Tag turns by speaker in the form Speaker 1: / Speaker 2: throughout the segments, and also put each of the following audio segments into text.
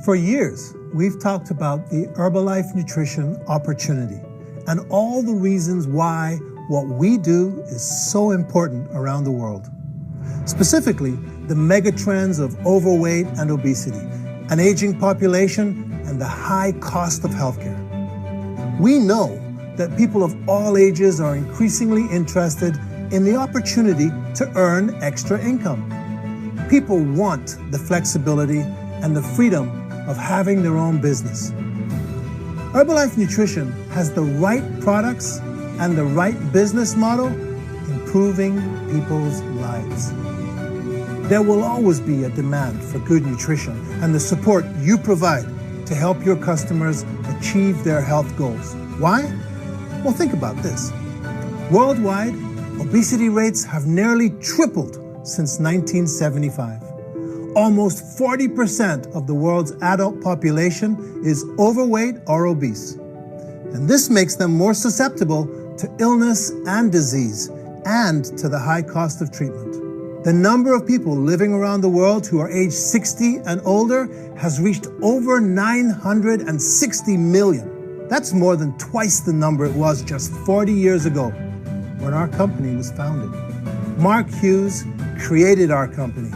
Speaker 1: For years, we've talked about the Herbalife Nutrition opportunity and all the reasons why what we do is so important around the world. Specifically, the megatrends of overweight and obesity, an aging population, and the high cost of healthcare. We know that people of all ages are increasingly interested in the opportunity to earn extra income. People want the flexibility and the freedom of having their own business. Herbalife Nutrition has the right products and the right business model, improving people's lives. There will always be a demand for good nutrition and the support you provide to help your customers achieve their health goals. Why? Well, think about this. Worldwide, obesity rates have nearly tripled since 1975. Almost 40% of the world's adult population is overweight or obese. And this makes them more susceptible to illness and disease and to the high cost of treatment. The number of people living around the world who are age 60 and older has reached over 960 million. That's more than twice the number it was just 40 years ago when our company was founded. Mark Hughes created our company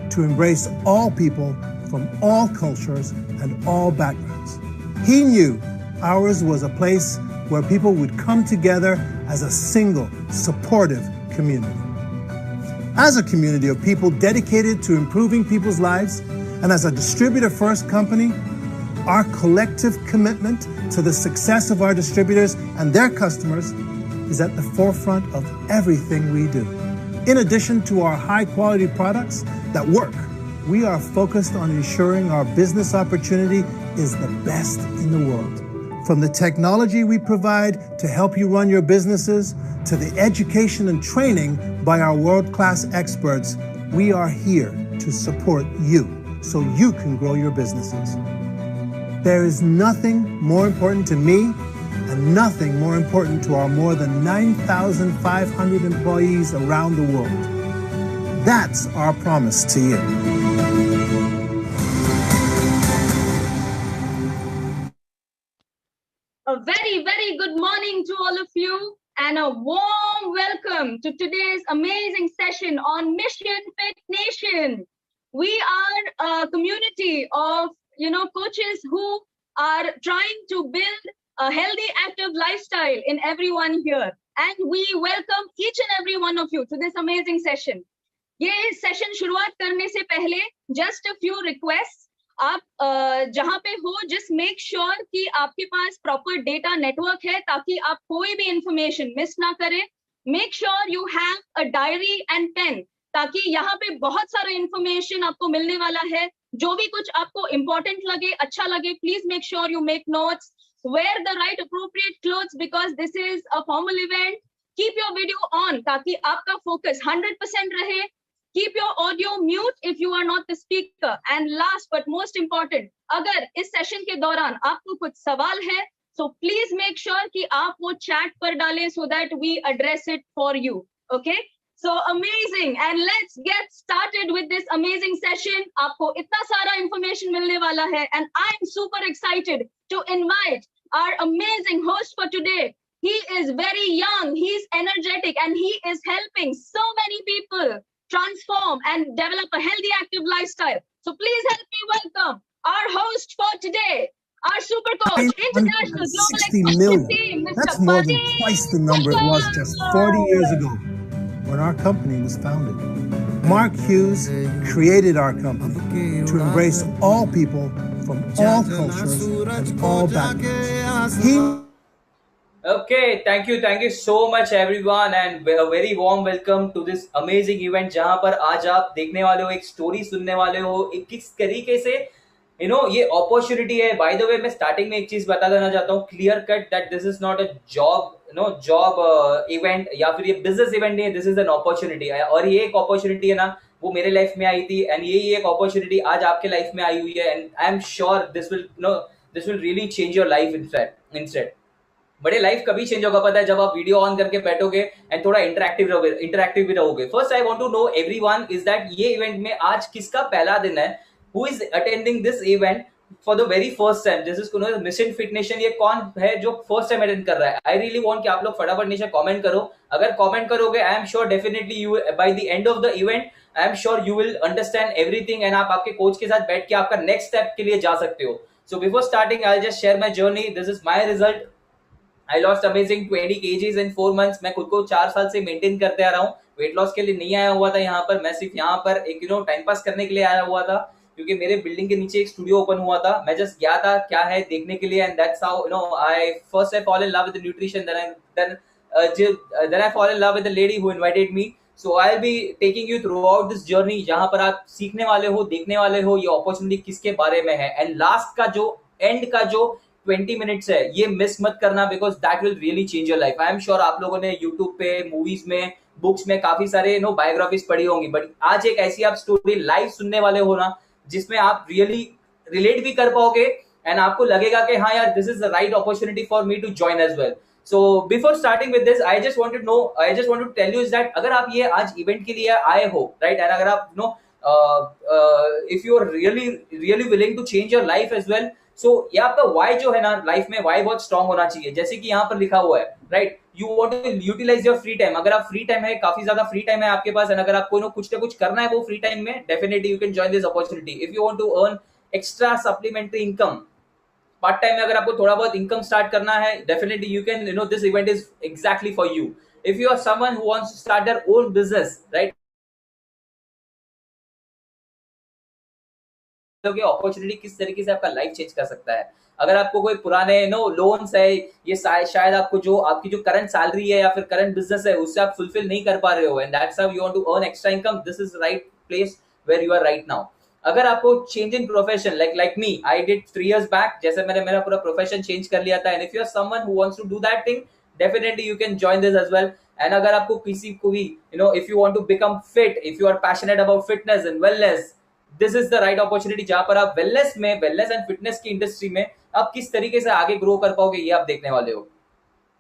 Speaker 1: to embrace all people from all cultures and all backgrounds. He knew ours was a place where people would come together as a single, supportive community. As a community of people dedicated to improving people's lives, and as a distributor-first company, our collective commitment to the success of our distributors and their customers is at the forefront of everything we do. In addition to our high-quality products that work, we are focused on ensuring our business opportunity is the best in the world. From the technology we provide to help you run your businesses, to the education and training by our world-class experts, we are here to support you so you can grow your businesses. There is nothing more important to me and nothing more important to our more than 9,500 employees around the world. That's our promise to you.
Speaker 2: A very, very good morning to all of you and a warm welcome to today's amazing session on Mission Fit Nation. We are a community of, coaches who are trying to build a healthy, active lifestyle in everyone here. And we welcome each and every one of you to this amazing session. ये session शुरुआत करने से पहले just a few requests. आप जहां पे हो just make sure कि आपके पास proper data network है ताकि आप कोई भी information miss ना करें. Make sure you have a diary and pen ताकि यहाँ पे बहुत सारा information आपको मिलने वाला है. जो भी कुछ आपको important लगे, अच्छा लगे, please make sure you make notes. Wear the right appropriate clothes because this is a formal event. Keep your video on ताकि आपका focus 100% रहे. Keep your audio mute if you are not the speaker. And last but most important, अगर इस session के दौरान आपको कुछ सवाल है, so please make sure कि आप वो chat पर डालें so that we address it for you. Okay? So amazing, and let's get started with this amazing session. आपको इतना सारा information मिलने वाला है, and I'm super excited to invite our amazing host for today. He is very young, he's energetic, and he is helping so many people transform and develop a healthy, active lifestyle. So please help me welcome our host for today, our super coach, international global
Speaker 1: 60
Speaker 2: expert
Speaker 1: million.
Speaker 2: team, Mr.
Speaker 1: That's more than
Speaker 2: Pradeep
Speaker 1: twice the number it was just 40 years ago when our company was founded. Mark Hughes created our company to embrace all people from all cultures and all backgrounds.
Speaker 3: Okay, thank you so much everyone and a very warm welcome to this amazing event जहां पर आज आप देखने वाले हो, एक story सुनने वाले हो, एक किस तरीके से ये अपॉर्चुनिटी है. बाय द वे मैं स्टार्टिंग में एक चीज बता देना चाहता हूँ, clear cut that this is not a job event या फिर ये बिजनेस इवेंट नहीं है, दिस इज एन अपॉर्चुनिटी. और ये एक अपॉर्चुनिटी है ना, वो मेरे लाइफ में आई थी एंड यही एक अपॉर्चुनिटी आज आपके लाइफ में आई हुई है and I am sure this will really change your life instead. बड़े लाइफ कभी चेंज होगा पता है, जब आप वीडियो ऑन करके बैठोगे एंड थोड़ा इंटरैक्टिव भी रहोगे. First I want to know everyone is that ये इवेंट में आज किसका पहला दिन है, who is attending this event, for the very first time, this is Kunal mission fit nation. ये कौन है जो फर्स्ट टाइम अटेंड कर रहा है? आई रियली वांट कि आप लोग फटाफट नीचे कमेंट करो। अगर कमेंट करोगे, I am sure definitely you by the end of the event I am sure you will understand everything and आप आपके कोच के साथ बैठ के आपका नेक्स्ट स्टेप के लिए जा सकते हो। So before starting I just share my journey. This is my result. I lost amazing 20 kgs in 4 months। मैं खुद को 4 साल से मेंटेन करते आ रहा हूँ। वेट लॉस के लिए नहीं आया हुआ था यहाँ पर, मैं सिर्फ यहाँ पर एक टाइम पास करने के लिए आया हुआ था, क्योंकि मेरे बिल्डिंग के नीचे एक स्टूडियो ओपन हुआ था। मैं जस्ट गया था क्या है देखने के लिए, and that's how I first I fall in love with nutrition, then I fall in love with the lady who invited me. So I'll be taking you throughout this journey, जहां पर आप सीखने वाले हो, देखने वाले हो ये अपॉर्चुनिटी किसके बारे में है, एंड लास्ट का जो एंड का जो 20 मिनट्स है ये मिस मत करना, because that will really change your life. I am sure आप लोगों ने यूट्यूब पे, मूवीज में, बुक्स में काफी सारे बायोग्राफीज पढ़ी होंगी, बट आज एक ऐसी आप स्टोरी लाइव सुनने वाले हो ना, जिसमें आप रियली रिलेट भी कर पाओगे एंड आपको लगेगा कि हाँ यार, this is the right opportunity for me to join as well. So before starting with this, I just want to tell you is that अगर आप ये आज इवेंट के लिए आए हो, right, and अगर आप if you are really willing to change your life as well, so ये आपका why जो है ना लाइफ में, why बहुत strong होना चाहिए, जैसे कि यहाँ पर लिखा हुआ है, right, you want to utilize your free time। अगर आप फ्री टाइम है, काफी ज्यादा फ्री टाइम है आपके पास, and अगर आपको कुछ ना कुछ करना है वो फ्री टाइम में, definitely you can join this opportunity। If you want to earn extra supplementary income, part time में अगर आपको थोड़ा बहुत इनकम स्टार्ट करना है, definitely you can, this event is exactly for you. If you are someone who wants to start their own business, right, opportunity किस तरीके से आपका लाइफ चेंज कर सकता है। अगर आपको कोई पुराने लोन्स है, ये शायद आपको जो आपकी जो करंट सैलरी है या फिर करंट बिजनेस है उससे आप फुलफिल नहीं कर पा रहे हो, and that's how you want to earn extra income, this is right place where you are right now. अगर आपको change in profession, like me, I did 3 years back, जैसे मैंने मेरा पूरा प्रोफेशन चेंज कर लिया था, and if you are someone who wants to do that thing, definitely you can join this as well. And अगर आपको किसी को भी if you want to become fit, if you are passionate about fitness and wellness, this is the right opportunity, जहां पर आप wellness and fitness की industry में आप किस तरीके से आगे ग्रो कर पाओगे ये आप देखने वाले हो।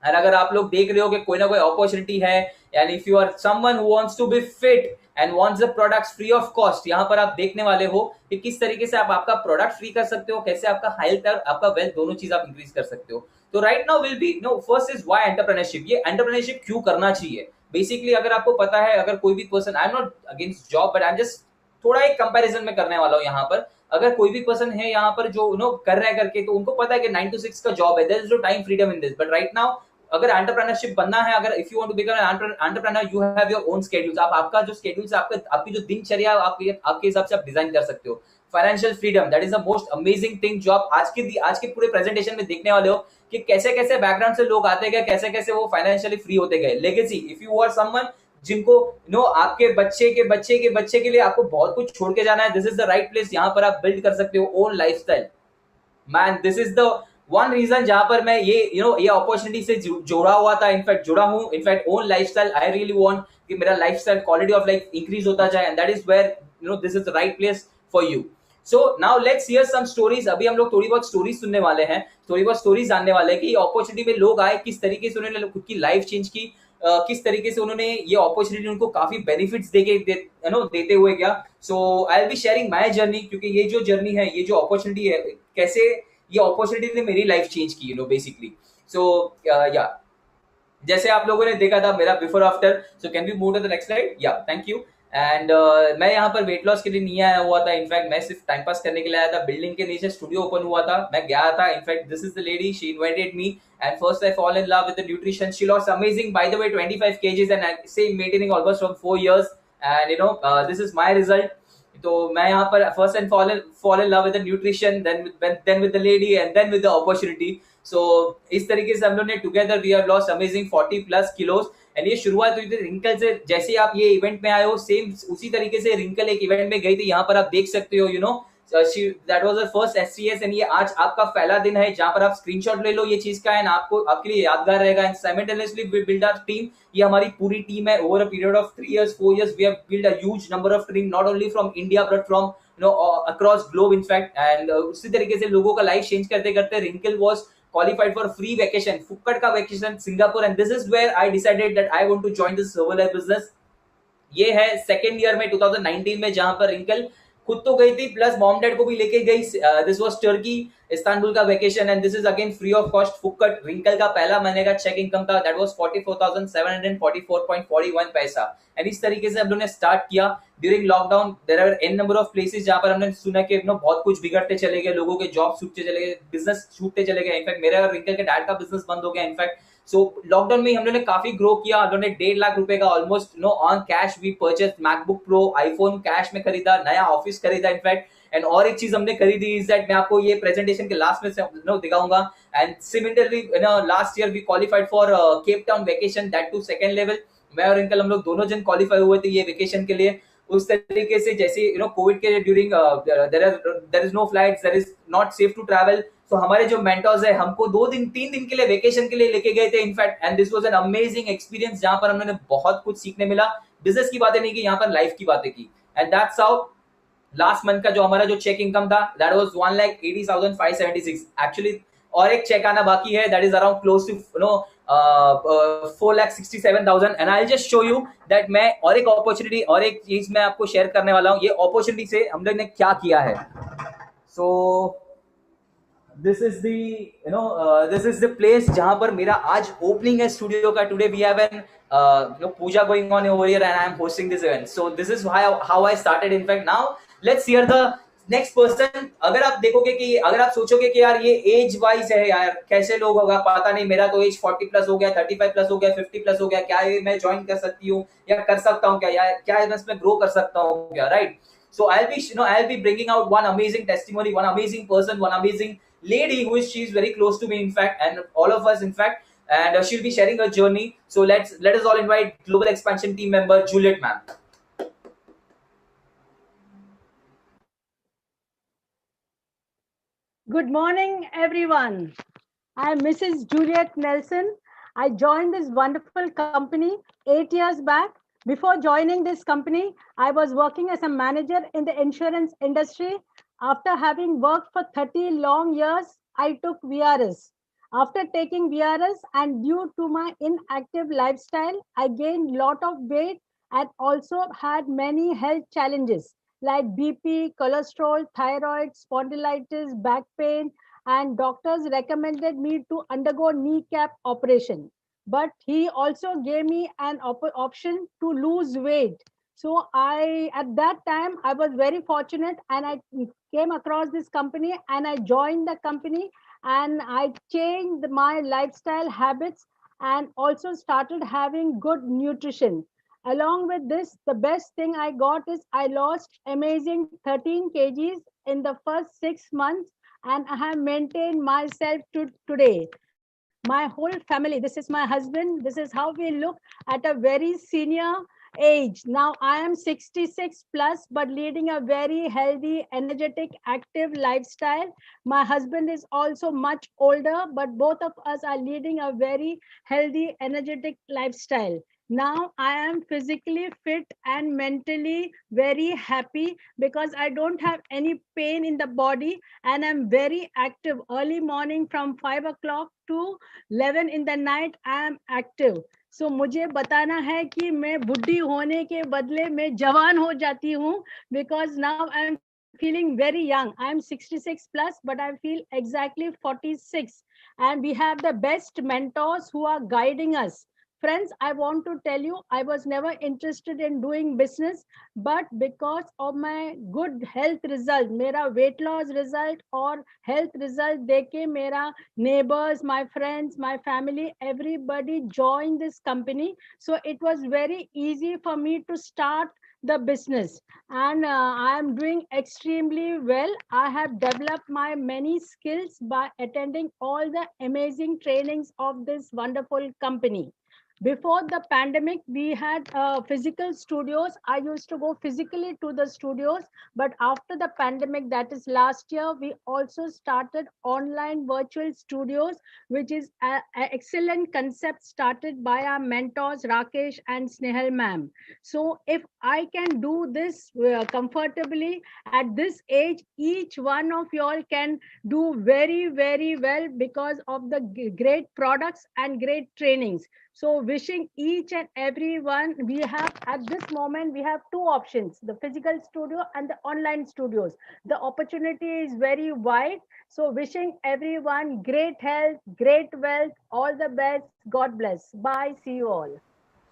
Speaker 3: एंड अगर आप लोग देख रहे हो कि कोई ना कोई अपॉर्चुनिटी है, and if you are someone who wants to be fit and wants the products free of cost, यहाँ पर आप देखने वाले हो कि किस तरीके से आप आपका प्रोडक्ट फ्री कर सकते हो, कैसे आपका हेल्थ और आपका वेल्थ दोनों चीज आप इंक्रीज कर सकते हो। तो right now will be first is why entrepreneurship. ये एंटरप्रेन्योरशिप क्यों करना चाहिए बेसिकली, अगर आपको पता है, अगर कोई भी person, I am not against job, but I am just थोड़ा एक कंपैरिजन में करने वाला हूँ यहाँ पर। अगर कोई भी पर्सन है यहाँ पर जो कर रहे हैं करके, तो उनको पता है कि 9 to 6 का जॉब है, there is no time freedom in this, but right now अगर एंटरप्रेन्योरशिप बनना है, अगर if you want to become an entrepreneur, you have your own schedules. आप आपका जो स्केड्यूल्स, आपकी जो दिनचर्या आपके हिसाब से आप डिजाइन कर सकते हो। Financial freedom, that is the most amazing thing जो आप आज के पूरे प्रेजेंटेशन में देखने वाले हो, कि कैसे कैसे बैकग्राउंड से लोग आते गए, कैसे कैसे वो फाइनेंशियली फ्री होते गए। Legacy, if you are someone जिनको आपके बच्चे के बच्चे के बच्चे के लिए आपको बहुत कुछ छोड़ के जाना है, this is the right place. यहाँ पर आप बिल्ड कर सकते हो own lifestyle. Man, this is the one reason जहां पर मैं ये ये अपॉर्चुनिटी से जुड़ा हुआ था, जुड़ा हूं। In fact own lifestyle, I really want कि मेरा lifestyle, quality of life increase होता जाए, and that is where this is the right place for you. So now let's hear some stories. अभी हम लोग थोड़ी बहुत स्टोरीज सुनने वाले हैं, थोड़ी बहुत स्टोरीज जानने वाले हैं कि अपॉर्चुनिटी में लोग आए, किस तरीके से उन्होंने खुद की लाइफ चेंज की, किस तरीके से उन्होंने ये अपॉर्चुनिटी उनको काफी बेनिफिट्स देते हुए गया। So I will be sharing my journey, क्योंकि ये जो जर्नी है, ये जो अपॉर्चुनिटी है, कैसे ये अपॉर्चुनिटी ने मेरी लाइफ चेंज की बेसिकली। सो या जैसे आप लोगों ने देखा था मेरा before after, so can we move to the next slide? Yeah thank you. And मैं यहाँ पर वेट लॉस के लिए नहीं आया हुआ था, इनफैक्ट मैं सिर्फ टाइम पास करने के लिए आया था। बिल्डिंग के नीचे स्टूडियो ओपन हुआ था, मैं गया था। In fact this is the lady, she invited me, and first I fall in love with the nutrition. She lost amazing, by the way, 25 kgs, and I say maintaining almost from 4 years, and this is my result. तो मैं यहाँ पर first and fall in love with the nutrition, then with the lady, and then with the opportunity. So इस तरीके से हम लोग ने together we have lost amazing 40+ kilos, and ये शुरुआत हुई थी रिंकल से। जैसे आप ये इवेंट में आए हो, सेम उसी तरीके से रिंकल एक इवेंट में गई थी। यहाँ पर आप देख सकते हो, that was her first SCS, and ये आज आपका पहला दिन है जहां पर आप स्क्रीनशॉट ले लो ये चीज का, एंड आपके लिए यादगार रहेगा। And simultaneously we build our team, ये हमारी पूरी टीम है। Over a period of 3 years 4 years we have build a huge number of team, not only from India but from across globe in fact. And उसी तरीके से लोगों का life change करते करते Rinkal was qualified for free vacation, Phuket का vacation Singapore, and this is where I decided that I want to join this Herbalife business। ये है सेकेंड ईयर में 2019 में, जहां पर रिंकल खुद तो गई थी, प्लस मॉम डैड को भी लेके गई. दिस वाज टर्की, इस्तांबुल का vacation, and this is again free of cost, फुक्कट. रिंकल का पहला महीने का चेक इनकम था, दैट वाज 44,744.41 पैसा. एंड इस तरीके से हम लोगों ने स्टार्ट किया during lockdown. There are an number of places जहां पर हमने सुना कि बहुत कुछ बिगड़ते चले गए, लोगों के जॉब छूटते चले गए, बिजनेस छूटते चले गए. इनफैक्ट मेरा और रिंकल के डैड का बिजनेस बंद हो गया. इनफैक्ट सो लॉकडाउन में हम लोगों ने काफी ग्रो किया. हम लोगों ने 1.5 लाख रुपए का almost on cash we purchase MacBook Pro, iPhone cash में खरीदा, नया ऑफिस खरीदा. इनफैक्ट एंड और एक चीज हमने खरीदी इज दैट, मैं आपको ये प्रेजेंटेशन के लास्ट में दिखाऊंगा. And similarly last year we qualified for Cape Town vacation, that too second level. मैं और अंकल हम लोग दोनों जन क्वालिफाई हुए थे ये वेकेशन के लिए. उस तरीके से जैसे कोविड के during there is no flights, there is not safe to travel. तो हमारे जो मेंटर्स है हमको 2 दिन 3 दिन के लिए वेकेशन के लिए लेके गए थे. In fact and this was an amazing experience जहां पर हमने बहुत कुछ सीखने मिला. बिजनेस की बातें नहीं की, यहाँ पर लाइफ की बातें की. And that's how last month का जो हमारा जो चेक इनकम था, दैट वाज 1,80,576 एक्चुअली. और एक चेक आना बाकी है, that is around close to 4,67,000. And I will just show you that मैं और एक अपॉर्चुनिटी और एक चीज मैं आपको शेयर करने वाला हूँ. ये अपॉर्चुनिटी से हम लोग ने क्या किया है. सो this is the place जहां पर मेरा आज ओपनिंग है स्टूडियो का. Today we have an puja going on over here and I am hosting this event. So this is how I started. In fact now let's hear the next person. अगर आप देखोगे कि अगर आप सोचोगे कि यार ये एज वाइज है यार, कैसे लोग होगा पता नहीं, मेरा तो एज 40 प्लस हो गया, 35 प्लस हो गया, 50 प्लस हो गया, क्या ये मैं ज्वाइन कर सकती हूँ या कर सकता हूँ क्या, या क्या इसमें ग्रो कर सकता हूँ क्या, right? So I'll be bringing out one amazing testimony, one amazing person, one amazing lady she's very close to me in fact, and all of us in fact, and she'll be sharing her journey. So let us all invite Global Expansion team member Juliet ma'am.
Speaker 4: Good morning everyone. I am Mrs. Juliet Nelson. I joined this wonderful company 8 years back. Before joining this company, I was working as a manager in the insurance industry. After having worked for 30 long years, I took VRS. After taking VRS and due to my inactive lifestyle, I gained a lot of weight and also had many health challenges like BP, cholesterol, thyroid, spondylitis, back pain, and doctors recommended me to undergo kneecap operation. But he also gave me an option to lose weight. So at that time, I was very fortunate and I came across this company and I joined the company and I changed my lifestyle habits and also started having good nutrition. Along with this, the best thing I got is I lost amazing 13 kgs in the first 6 months and I have maintained myself to today. My whole family, this is my husband, this is how we look at a very senior age. Now I am 66 plus but leading a very healthy, energetic, active lifestyle. My husband is also much older but both of us are leading a very healthy, energetic lifestyle. Now I am physically fit and mentally very happy because I don't have any pain in the body and I'm very active. Early morning from 5 o'clock to 11 in the night I am active. So मुझे बताना है कि मैं बुढ़ी होने के बदले में जवान हो जाती हूँ because now I am feeling very young. I am 66 plus but I feel exactly 46 and we have the best mentors who are guiding us. Friends, I want to tell you, I was never interested in doing business, but because of my good health result, मेरा weight loss result और health result देख के मेरा neighbors, my friends, my family, everybody joined this company. So it was very easy for me to start the business and I am doing extremely well. I have developed my many skills by attending all the amazing trainings of this wonderful company. Before the pandemic, we had physical studios. I used to go physically to the studios, but after the pandemic, that is last year, we also started online virtual studios, which is an excellent concept started by our mentors, Rakesh and Snehal ma'am. So if I can do this comfortably at this age, each one of y'all can do very, very well because of the great products and great trainings. So wishing each and everyone, we have at this moment, we have two options, the physical studio and the online studios. The opportunity is very wide. So wishing everyone great health, great wealth, all the best. God bless. Bye. See you all.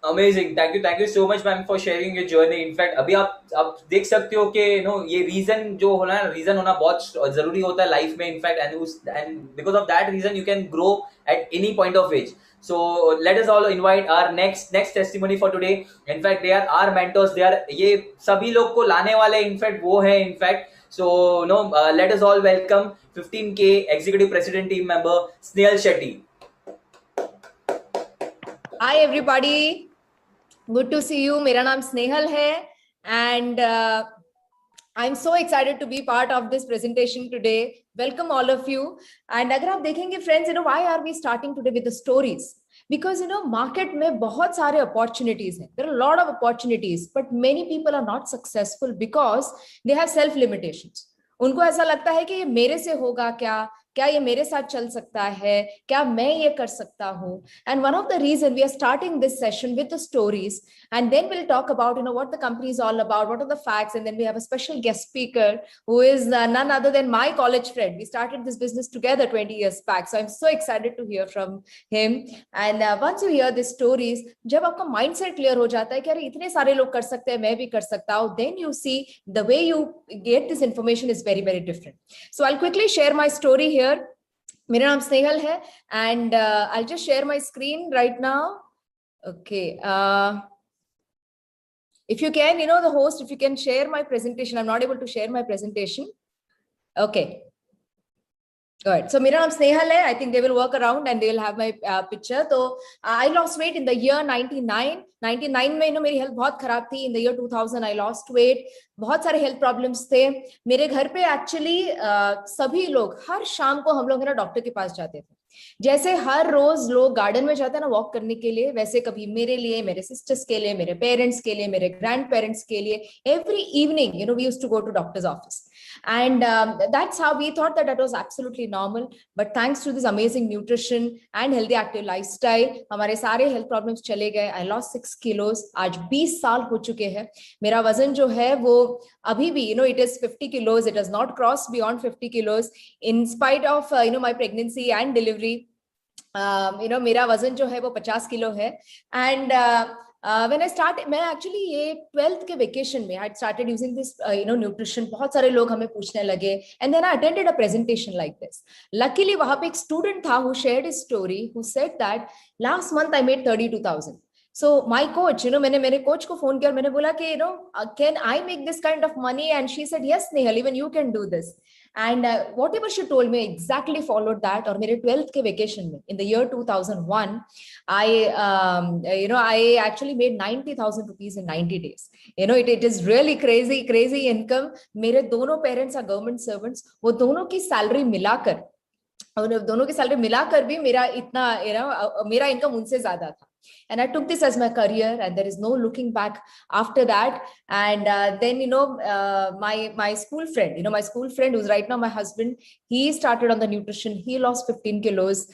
Speaker 3: Amazing, thank you so much ma'am for sharing your journey. In fact अभी आप देख सकते हो कि ये reason जो होना reason होना बहुत जरूरी होता है लाइफ में. In fact and because of that reason you can grow at any point of age. So let us all invite our next testimony for today. In fact, they are our mentors. They are ये सभी लोग को लाने वाले in fact वो है in fact. So let us all welcome 15K executive president team member Snehal Shetty.
Speaker 5: Hi everybody, good to see you. मेरा नाम स्नेहल है and I'm so excited to be part of this presentation today. Welcome all of you. And अगर आप देखेंगे friends, why are we starting today with the stories? Because market में बहुत सारे opportunities हैं. There are a lot of opportunities, but many people are not successful because they have self limitations. उनको ऐसा लगता है कि ये मेरे से होगा क्या ये मेरे साथ चल सकता है, क्या मैं ये कर सकता हूँ. And one of the reason we are starting this session with the stories, and then we'll talk about what the company is all about, what are the facts, and then we have a special guest speaker who is none other than my college friend. We started this business together 20 years back, so I'm so excited to hear from him. And once you hear these stories, जब आपका mindset clear हो जाता है कि अरे इतने सारे लोग कर सकते हैं, मैं भी कर सकता हूँ, then you see the way you get this information is very, very different. So I'll quickly share my story here. मेरा नाम स्नेहल है and I'll just share my screen right now. Okay. If you can, the host, if you can share my presentation. I'm not able to share my presentation. Okay. Good. So मेरा नाम स्नेहल है. I think they will work around and they will have my picture. So I lost weight in the year 99. 99 में मेरी health बहुत खराब थी. In the year 2000 I lost weight. बहुत सारे हेल्थ प्रॉब्लम्स थे मेरे घर पे. एक्चुअली सभी लोग हर शाम को हम लोग डॉक्टर के पास जाते थे. जैसे हर रोज लोग गार्डन में जाते हैं ना वॉक करने के लिए, वैसे कभी मेरे लिए, मेरे सिस्टर्स के लिए, मेरे पेरेंट्स के लिए, मेरे ग्रैंड पेरेंट्स के लिए, every evening we used to go to doctor's office. And that's how we thought that was absolutely normal. But thanks to this amazing nutrition and healthy active lifestyle, हमारे सारे health problems चले गए. I lost 6 kilos. आज 20 साल हो चुके हैं. मेरा वजन जो है वो अभी भी it is 50 kilos. It has not crossed beyond 50 kilos in spite of my pregnancy and delivery. मेरा वजन जो है वो 50 किलो है. And when I started, मैं actually ये 12th के vacation में I started using this nutrition. बहुत सारे लोग हमें पूछने लगे and then I attended a presentation like this. Luckily वहाँ पे एक student था who shared his story, who said that last month I made 32,000. So my coach, मैंने मेरे coach को phone किया और मैंने बोला कि can I make this kind of money? And she said yes Nehal, even you can do this. And whatever she told me, exactly followed that. और मेरे 12th के vacation में in the year 2001, I actually made 90,000 rupees in 90 days. It is really crazy income. मेरे दोनों parents are government servants. वो दोनों की salary मिलाकर, और दोनों की salary मिलाकर भी मेरा इतना मेरा income उनसे ज्यादा था. And I took this as my career, and there is no looking back after that. And then my school friend, my school friend who's right now my husband, he started on the nutrition. He lost 15 kilos.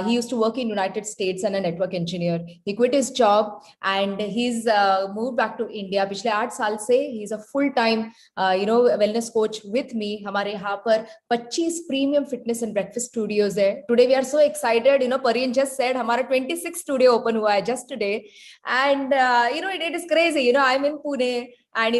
Speaker 5: He used to work in United States and a network engineer. He quit his job and he's moved back to India. पिछले 8 साल से he's a full-time wellness coach with me. हमारे यहाँ पर 25 premium fitness and breakfast studios है. Today we are so excited. Pareen just said हमारा 26 studio open हुआ है just today. And it is crazy. I'm in Pune. And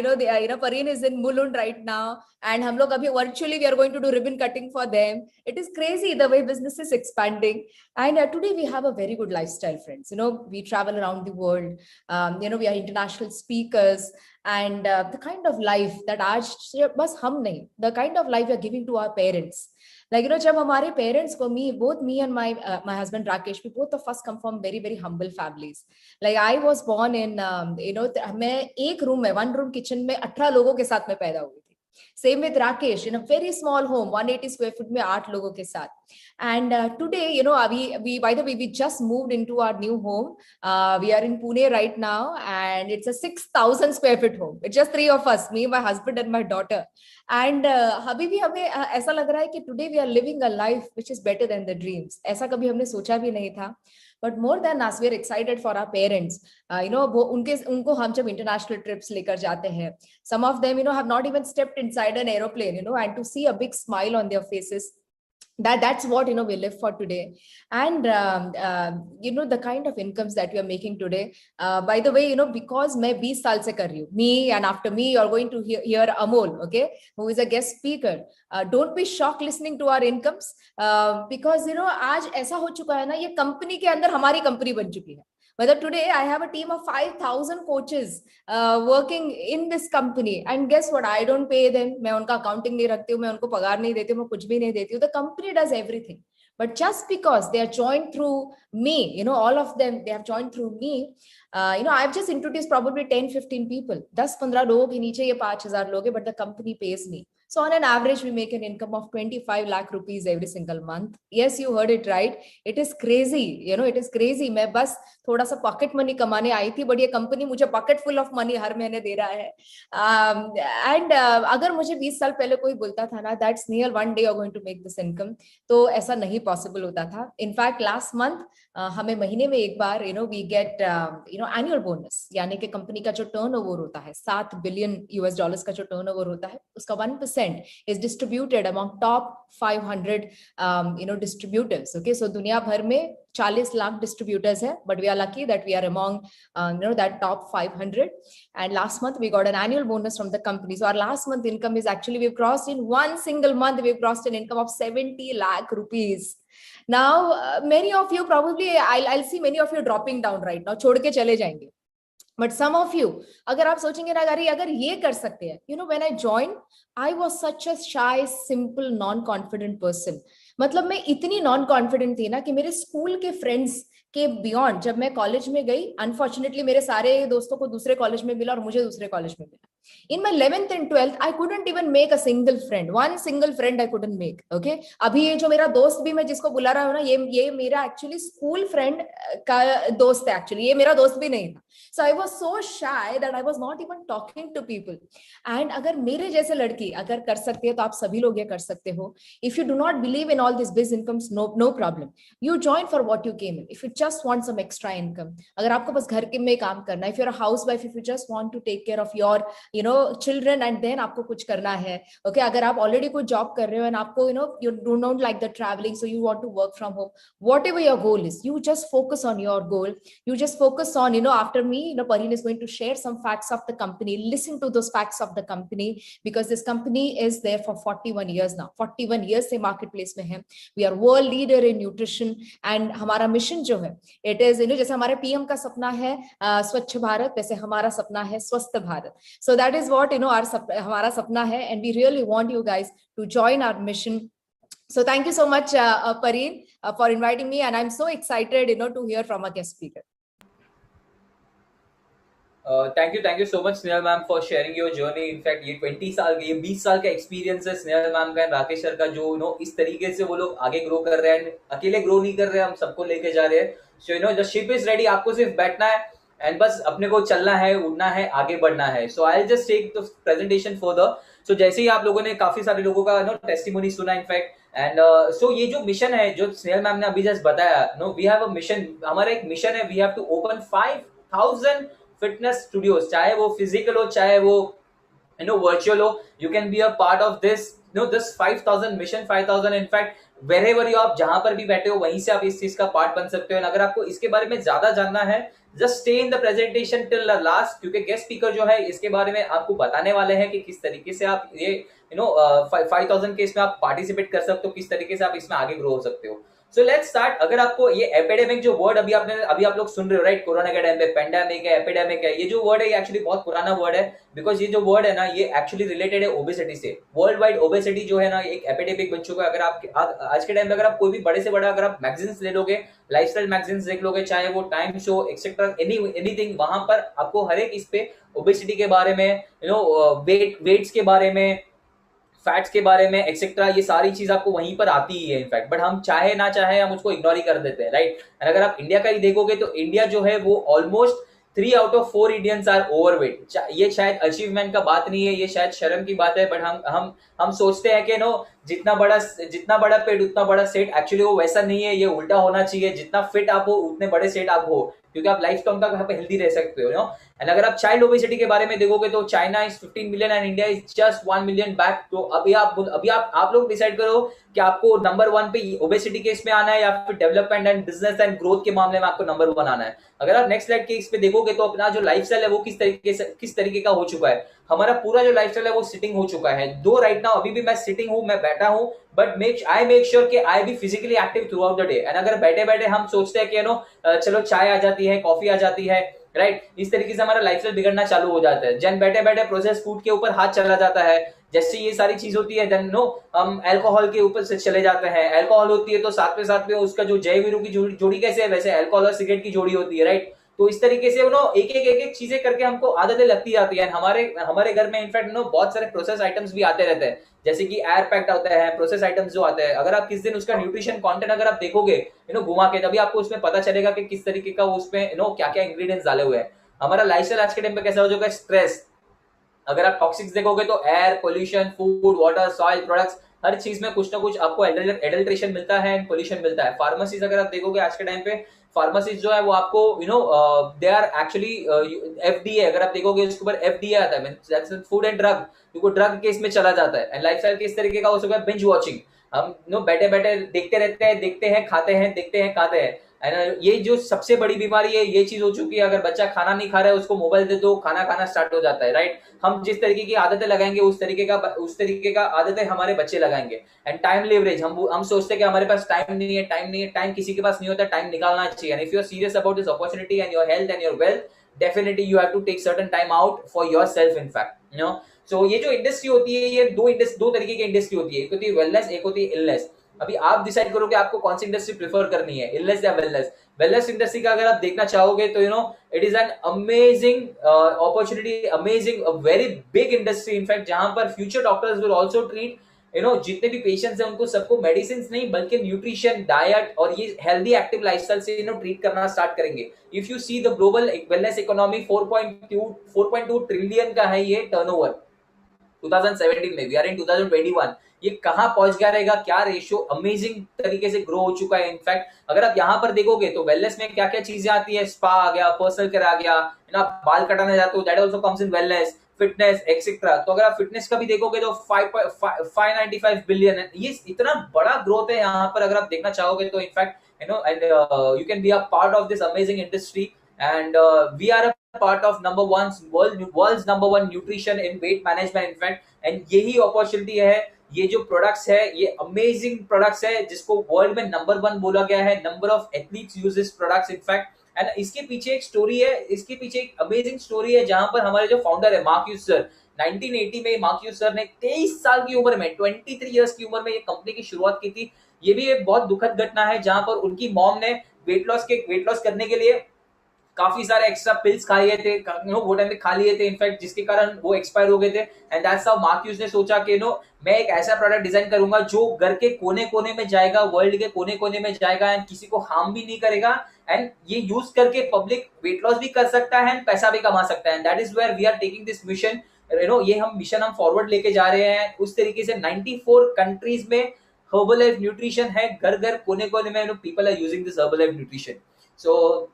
Speaker 5: Pareen is in Mulund right now, and हम लोग अभी virtually we are going to do ribbon cutting for them. It is crazy the way business is expanding. And today we have a very good lifestyle, friends. We travel around the world. We are international speakers, and the kind of life that आज बस हम नहीं, the kind of life we are giving to our parents. Like जब हमारे parents को both me and my husband Rakesh, we both of us come from very very humble families. Like I was born in मैं एक room में, one room kitchen में 18 लोगों के साथ में पैदा हुई थी. Same with Rakesh, in a very small home, 180 square foot में 8 लोगों के साथ. And today, you know, we by the way, we just moved into our new home. We are in Pune right now, and it's a 6,000 square feet home. It's just three of us, me, my husband, and my daughter. And अभी भी हमें ऐसा लग रहा है कि today we are living a life which is better than the dreams. ऐसा कभी हमने सोचा भी नहीं था. But more than us, we are excited for our parents. You know, वो उनको हम जब international trips लेकर जाते हैं, some of them, you know, have not even stepped inside an aeroplane, you know, and to see a big smile on their faces, that's what, you know, we live for today. And you know, the kind of incomes that we are making today, by the way, you know, because मैं 20 साल से कर रही हूँ, me, and after me you're going to hear Amol, okay, who is a guest speaker. Don't be shocked listening to our incomes, because, you know, आज ऐसा हो चुका है ना, ये कंपनी के अंदर हमारी कंपनी बन चुकी है. Whether today I have a team of 5,000 coaches working in this company, and guess what? I don't pay them. मैं उनका accounting नहीं रखती हूँ, मैं उनको पगार नहीं देती हूँ, मैं कुछ भी नहीं देती हूँ. The company does everything. But just because they are joined through me, you know, all of them, they have joined through me. You know, I've just introduced probably 10-15 people. 10-15 लोगों के नीचे ये 5,000 लोग हैं, but the company pays me. So on an average, we make an income of 25 lakh rupees every single month. Yes, you heard it right. It is crazy. You know, it is crazy. मैं बस थोड़ा सा pocket money कमाने आई थी, but ये company मुझे pocket full of money हर महीने दे रहा है. एंड अगर मुझे 20 साल पहले कोई बोलता था ना, that's near one day you are going to make this income, तो ऐसा नहीं पॉसिबल होता था. इनफैक्ट लास्ट मंथ हमें महीने में एक बार, you know, we get you know annual bonus, यानी कि कंपनी का जो टर्नओवर होता है, $7 बिलियन का जो टर्नओवर होता है, उसका 1% is distributed among top 500 you know, distributors. Okay, so दुनिया भर में 40 lakh distributors है, but we are lucky that we are among you know, that top 500. And last month we got an annual bonus from the company. So our last month income is actually, we've crossed in one single month, we've crossed an income of 70 lakh rupees. Now many of you probably, I'll see many of you dropping down right now, छोड़ के चले जाएंगे. But some of you, अगर आप सोचेंगे ना, अगर ये कर सकते हैं, you know, when I joined, I was such a shy, simple, non-confident person. मतलब मैं इतनी non-confident थी ना कि मेरे स्कूल के फ्रेंड्स के बियॉन्ड, जब मैं कॉलेज में गई, अनफॉर्चुनेटली मेरे सारे दोस्तों को दूसरे कॉलेज में मिला और मुझे दूसरे कॉलेज में मिला. In my 11th and 12th, I couldn't even make a single friend. One single friend I couldn't make. Okay. अभी ये जो मेरा दोस्त भी मैं जिसको बुला रहा हूँ ना, ये मेरा actually school friend का दोस्त है actually. ये मेरा दोस्त भी नहीं था. So I was so shy that I was not even talking to people. And अगर मेरे जैसे लड़की अगर कर सकते हैं, तो आप सभी लोग ये कर सकते हो. If you do not believe in all these biz incomes, no problem. You join for what you came in. If you just want some extra income, अगर आपको बस घर के में काम करना है, if you're a housewife, if you just want to take care of your, you know, children, and then आपको कुछ करना है, okay, अगर आप already कोई job कर रहे हो and आपको, you know, you do not like the traveling, so you want to work from home, whatever your goal is, you just focus on your goal. You just focus on, you know, after me, you know, Pareen is going to share some facts of the company. Listen to those facts of the company, because this company is there for 41 years now. 41 years से marketplace में है. We are world leader in nutrition, and हमारा mission जो है, it is, you know, जैसे हमारे PM का सपना है स्वच्छ भारत, वैसे हमारा सपना है स्वस्थ Bharat. So that is what, you know, हमारा सपना है, and we really want you guys to join our mission. So thank you so much, Pareen, for inviting me, and I'm so excited, you know, to hear from a guest speaker.
Speaker 3: Thank you so much, Snehal ma'am, for sharing your journey. In fact, ये 20 साल का experience है Snehal ma'am का, Rakesh sir का, जो, you know, इस तरीके से वो लोग आगे ग्रो कर रहे हैं. अकेले ग्रो नहीं कर रहे हैं, हम सबको लेके जा रहे हैं. So, you know, the ship is ready. आपको सिर्फ बैठना है and बस अपने को चलना है, उड़ना है, आगे बढ़ना है. So I'll just take the presentation further. So जैसे ही आप लोगों ने काफी सारे लोगों का, you know, testimony सुना, in fact, and so ये जो मिशन है जो स्नेहल मैम ने अभी जस्ट बताया, no, we have a mission. हमारा एक मिशन है, we have to open 5,000 fitness studios, चाहे वो फिजिकल हो, चाहे वो, you know, virtual हो. You can be a part of this, you know, this 5,000 mission, 5,000. in fact, wherever you, आप जहां पर भी बैठे हो वहीं से आप इस चीज का पार्ट बन सकते हो. अगर आपको इसके बारे में ज्यादा जानना है, just stay in the presentation till the last, क्योंकि गेस्ट स्पीकर जो है इसके बारे में आपको बताने वाले हैं कि किस तरीके से आप ये, you know, 5,000 के इसमें आप पार्टिसिपेट कर सकते हो, किस तरीके से आप इसमें आगे ग्रो हो सकते हो. So let's start. अगर आपको ये एपिडेमिक जो वर्ड अभी आप लोग सुन रहे हो, राइट, कोरोना के टाइम पे पेंडेमिक है, एपिडेमिक है, ये जो वर्ड है ये एक्चुअली बहुत पुराना वर्ड है, बिकॉज ये जो वर्ड है ना, ये एक्चुअली रिलेटेड है ओबेसिटी से. वर्ल्ड वाइड ओबेसिटी जो है ना, एक एपिडेमिक बन चुका है. अगर आप आज के टाइम पे अगर आप कोई भी बड़े से बड़ा अगर आप मैगजीन्स ले लोगे, लाइफस्टाइल मैगजीन्स देख लोगे, चाहे वो टाइम शो एक्सेट्रा एनीथिंग, वहां पर आपको हर एक इस पे ओबेसिटी के बारे में, यू नो, वेट्स के बारे में, फैट्स के बारे में एक्सेट्रा, ये सारी चीज आपको वहीं पर आती ही है इनफैक्ट, बट हम चाहे ना चाहे हम उसको इग्नोर ही कर देते हैं, राइट। एंड अगर आप इंडिया का ही देखोगे तो इंडिया जो है वो almost 3 out of 4 Indians are overweight. ये शायद अचीवमेंट का बात नहीं है, ये शायद शर्म की बात है, बट हम सोचते हैं कि नो जितना बड़ा पेट उतना बड़ा सेट, एक्चुअली वो वैसा नहीं है, ये उल्टा होना चाहिए। जितना फिट आप हो उतने बड़े सेट आप हो, क्योंकि आप लाइफ टाइम तक हेल्दी रह सकते हो, नो। एंड अगर आप चाइल्ड ओबेसिटी के बारे में देखोगे तो China is 15 million and India is just 1 million back. तो अभी आप लोग डिसाइड करो कि आपको नंबर 1 पे ओबेसिटी केस में आना है या फिर development and business and growth के मामले में आपको नंबर 1 आना है। अगर आप नेक्स्ट स्लाइड केस पे देखोगे तो अपना जो लाइफस्टाइल है वो किस तरीके का हो चुका है। हमारा पूरा जो लाइफस्टाइल है वो सिटिंग हो चुका है। दो राइट नाउ अभी भी मैं सिटिंग हूं, मैं बैठा हूं, बट आई मेक श्योर कि I be physically active throughout the day. And अगर बैठे बैठे हम सोचते हैं कि चलो चाय आ जाती है, कॉफी आ जाती है, राइट, इस तरीके से हमारा लाइफस्टाइल बिगड़ना चालू हो जाता है। जन बैठे बैठे प्रोसेस फूड के ऊपर हाथ चला जाता है, जैसे ये सारी चीज होती है। देन हम अल्कोहल के ऊपर से चले जाते हैं। अल्कोहल होती है तो साथ में उसका जो जय वीरू की जोड़ी कैसे है, वैसे अल्कोहल और सिगरेट की जोड़ी होती है, राइट। तो इस तरीके से एक एक चीजें करके हमको आदतें लगती जाती है। हमारे घर में इनफैक्ट बहुत सारे प्रोसेस आइटम्स भी आते रहते हैं, जैसे कि एयर पैक्ड होता है, प्रोसेस आइटम्स जो आते हैं। अगर आप किस दिन उसका न्यूट्रिशन कंटेंट अगर आप देखोगे घुमा के, तभी आपको उसमें पता चलेगा कि किस तरीके का उसमें क्या क्या इंग्रेडिएंट्स डाले हुए हैं। हमारा लाइफस्टाइल आज के टाइम पे कैसा हो चुका है, स्ट्रेस। अगर आप टॉक्सिक्स देखोगे तो air pollution, food, water, soil products, हर चीज में कुछ ना कुछ आपको एडल्ट्रेशन मिलता है एंड पोल्यूशन मिलता है। फार्मेसीज अगर आप देखोगे आज के टाइम पे, फार्मेसीज जो है वो आपको दे आर एक्चुअली एफडीए, अगर आप देखोगे उसके ऊपर एफडीए आता है, फूड एंड ड्रग, क्योंकि ड्रग केस में चला जाता है। एंड लाइफस्टाइल किस तरीके का हो चुका है, बिंज वॉचिंग। हम बैठे बैठे देखते रहते हैं, देखते हैं, खाते हैं, देखते हैं, खाते हैं। ये जो सबसे बड़ी बीमारी है ये चीज हो चुकी है। अगर बच्चा खाना नहीं खा रहा है, उसको मोबाइल दे दो, खाना खाना स्टार्ट हो जाता है, राइट। हम जिस तरीके की आदतें लगाएंगे उस तरीके का आदतें हमारे बच्चे लगाएंगे। एंड टाइम लेवरेज, हम सोचते हैं कि हमारे पास टाइम नहीं है, टाइम किसी के पास नहीं होता, टाइम निकालना चाहिए। And if you are serious about this opportunity and your health and your wealth, definitely you have to take certain time out for yourself in fact, so ये जो इंडस्ट्री होती है, ये दो तरीके की इंडस्ट्री होती है, एक होती है वेलनेस, एक होती है इलनेस। अभी आप डिसाइड करो कि आपको कौन सी इंडस्ट्री प्रेफर करनी है, इलनेस या वेलनेस। वेलनेस इंडस्ट्री का अगर आप देखना चाहोगे तो it is an amazing opportunity, amazing, very big industry in fact, जहां पर future doctors will also treat जितने भी पेशेंट्स हैं उनको सबको मेडिसिन नहीं बल्कि न्यूट्रिशन, डाइट और ये हेल्दी एक्टिव लाइफस्टाइल से ट्रीट करना स्टार्ट करेंगे। If you see the global wellness economy 4.2 trillion का है ये टर्नओवर 2017 में, वी आर इन 2021। ये कहां पहुंच गया रहेगा, क्या रेशियो अमेजिंग तरीके से ग्रो हो चुका है। इनफैक्ट अगर आप यहां पर देखोगे तो वेलनेस में क्या क्या चीजें आती है, स्पा आ गया, पर्सनल केयर आ गया, बाल कटाने जाते हो, that also comes in wellness, fitness etcetera. तो अगर आप फिटनेस का भी देखोगे तो 595 बिलियन है, ये इतना बड़ा ग्रोथ है यहाँ पर। अगर आप देखना चाहोगे तो in fact and you can be a part of this amazing industry and we are part of world's number one nutrition in weight management in fact, and यही अपॉर्चुनिटी है। ये जो प्रोडक्ट्स है ये अमेजिंग प्रोडक्ट्स है जिसको वर्ल्ड में number 1 बोला गया है। Number of athletes use this products in fact, and इसके पीछे एक स्टोरी है, इसके पीछे एक अमेजिंग स्टोरी है जहां पर हमारे जो फाउंडर है मार्क ह्यूज सर, 1980 में मार्क ह्यूज सर ने 23 साल की उम्र में, 23 इयर्स की उम्र में ये कंपनी की शुरुआत की थी। ये भी एक बहुत दुखद घटना है जहां पर उनकी मॉम ने वेट लॉस करने के लिए काफी सारे एक्स्ट्रा पिल्स खा लिए थे, वो टाइम पे खा लिए थे इनफैक्ट, जिसके कारण वो एक्सपायर हो गए थे। And that's how mark huge ने सोचा कि मैं एक ऐसा प्रोडक्ट डिजाइन करूंगा जो घर के कोने कोने में जाएगा, वर्ल्ड के कोने कोने में जाएगा एंड किसी को हार्म भी नहीं करेगा, एंड ये यूज करके पब्लिक वेट लॉस भी कर सकता है एंड पैसा भी कमा सकता है। And that is where we are taking this mission, ये मिशन हम फॉरवर्ड लेके जा रहे हैं। उस तरीके से 94 कंट्रीज में हर्बलाइफ न्यूट्रिशन है, घर घर कोने कोने में people are using this Herbalife nutrition. So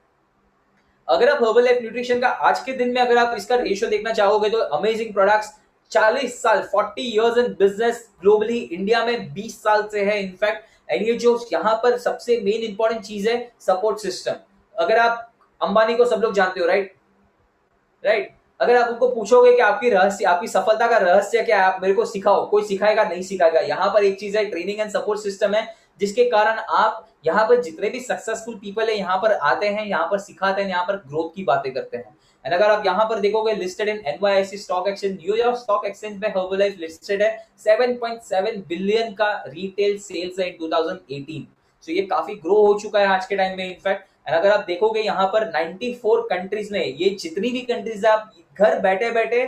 Speaker 3: अगर आप हर्बल लाइफ न्यूट्रिशन का आज के दिन में अगर आप इसका रेशियो देखना चाहोगे तो अमेजिंग प्रोडक्ट्स, 40 साल 40 years in business globally, India में 20 साल से है इनफैक्ट। एंड ये जो यहाँ पर सबसे मेन इंपॉर्टेंट चीज है सपोर्ट सिस्टम। अगर आप अंबानी को सब लोग जानते हो, राइट, अगर आप उनको पूछोगे कि आपकी सफलता का रहस्य क्या है, आप मेरे को सिखाओ, कोई सिखाएगा नहीं सिखाएगा। यहाँ पर एक चीज है, ट्रेनिंग एंड सपोर्ट सिस्टम है, जिसके कारण आप यहाँ पर जितने भी सक्सेसफुल पीपल है यहाँ पर आते हैं, यहाँ पर सिखाते हैं, यहाँ पर ग्रोथ की बातें करते हैं। एंड अगर आप यहाँ पर देखोगे listed in NYSE stock exchange, New York stock exchange में हर्बलाइफ लिस्टेड है, 7.7 बिलियन का रिटेल सेल्स है इन 2018। सो ये काफी ग्रो हो चुका है आज के टाइम में इनफैक्ट। एंड अगर आप देखोगे यहाँ पर 94 कंट्रीज में, ये जितनी भी कंट्रीज है, आप घर बैठे बैठे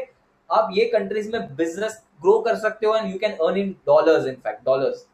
Speaker 3: आप ये कंट्रीज में बिजनेस ग्रो कर सकते हो and you can earn in dollars, in fact dollars.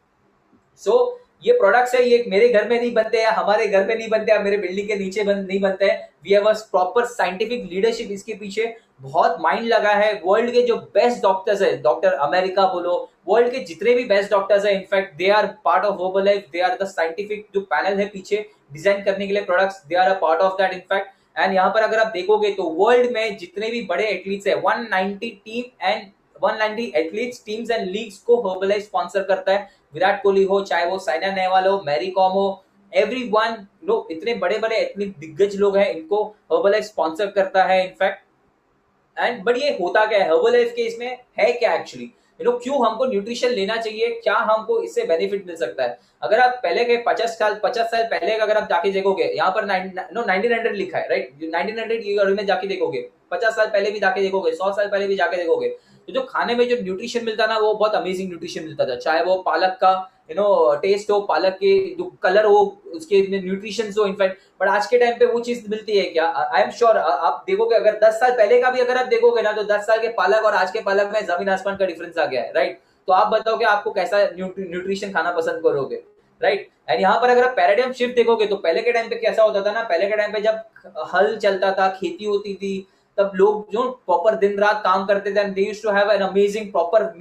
Speaker 3: So ये प्रोडक्ट्स है, ये मेरे घर में नहीं बनते हैं, हमारे घर में नहीं बनते हैं, मेरे बिल्डिंग के नीचे नहीं बनते हैं। We have a proper scientific leadership, इसके पीछे बहुत माइंड लगा है। वर्ल्ड के जो बेस्ट डॉक्टर्स है, डॉक्टर अमेरिका बोलो, वर्ल्ड के जितने भी बेस्ट डॉक्टर्स है, in fact they are part of Herbalife, they are the scientific जो पैनल है पीछे डिजाइन करने के लिए products, they are a part of that in fact. And यहाँ पर अगर आप देखोगे तो वर्ल्ड में जितने भी बड़े एथलीट्स है, 190 team and 190 athletes teams and leagues को हर्बलाइफ स्पॉन्सर करता है। विराट कोहली हो, चाहे वो साइना नेहवाल हो, मैरी कॉम हो, एवरीवन, लोग इतने बड़े बड़े एथलीट दिग्गज लोग हैं, इनको हर्बलाइफ स्पॉन्सर करता है इनफैक्ट। एंड बट ये होता क्या है हर्बलाइफ के, इसमें है क्या एक्चुअली, क्यों हमको न्यूट्रिशन लेना चाहिए, क्या हमको इससे बेनिफिट मिल सकता है। अगर आप पहले के 50 साल पहले का अगर आप जाके देखोगे, यहाँ पर 1900 लिखा है, राइट, 1900 ईयर में जाके देखोगे, 50 साल पहले भी जाके देखोगे, 100 साल पहले भी जाके देखोगे, तो जो खाने में जो न्यूट्रिशन मिलता ना, वो बहुत अमेजिंग न्यूट्रिशन मिलता था। चाहे वो पालक का टेस्ट हो, पालक के जो कलर हो, उसके न्यूट्रिशन हो इनफैक्ट। बट आज के टाइम पे वो चीज मिलती है क्या? आई एम श्योर आप देखोगे, अगर 10 साल पहले का भी अगर आप देखोगे ना, तो 10 साल के पालक और आज के पालक में जमीन आसमान का डिफरेंस आ गया है, राइट। तो आप बताओगे आपको कैसा न्यूट्रिशन खाना पसंद करोगे, राइट। एंड यहाँ पर अगर आप पैराडाइम शिफ्ट देखोगे, तो पहले के टाइम पे कैसा होता था ना, पहले के टाइम पे जब हल चलता था, खेती होती थी, तब लोग जो प्रॉपर दिन रात काम करते थे, and they used to have an amazing proper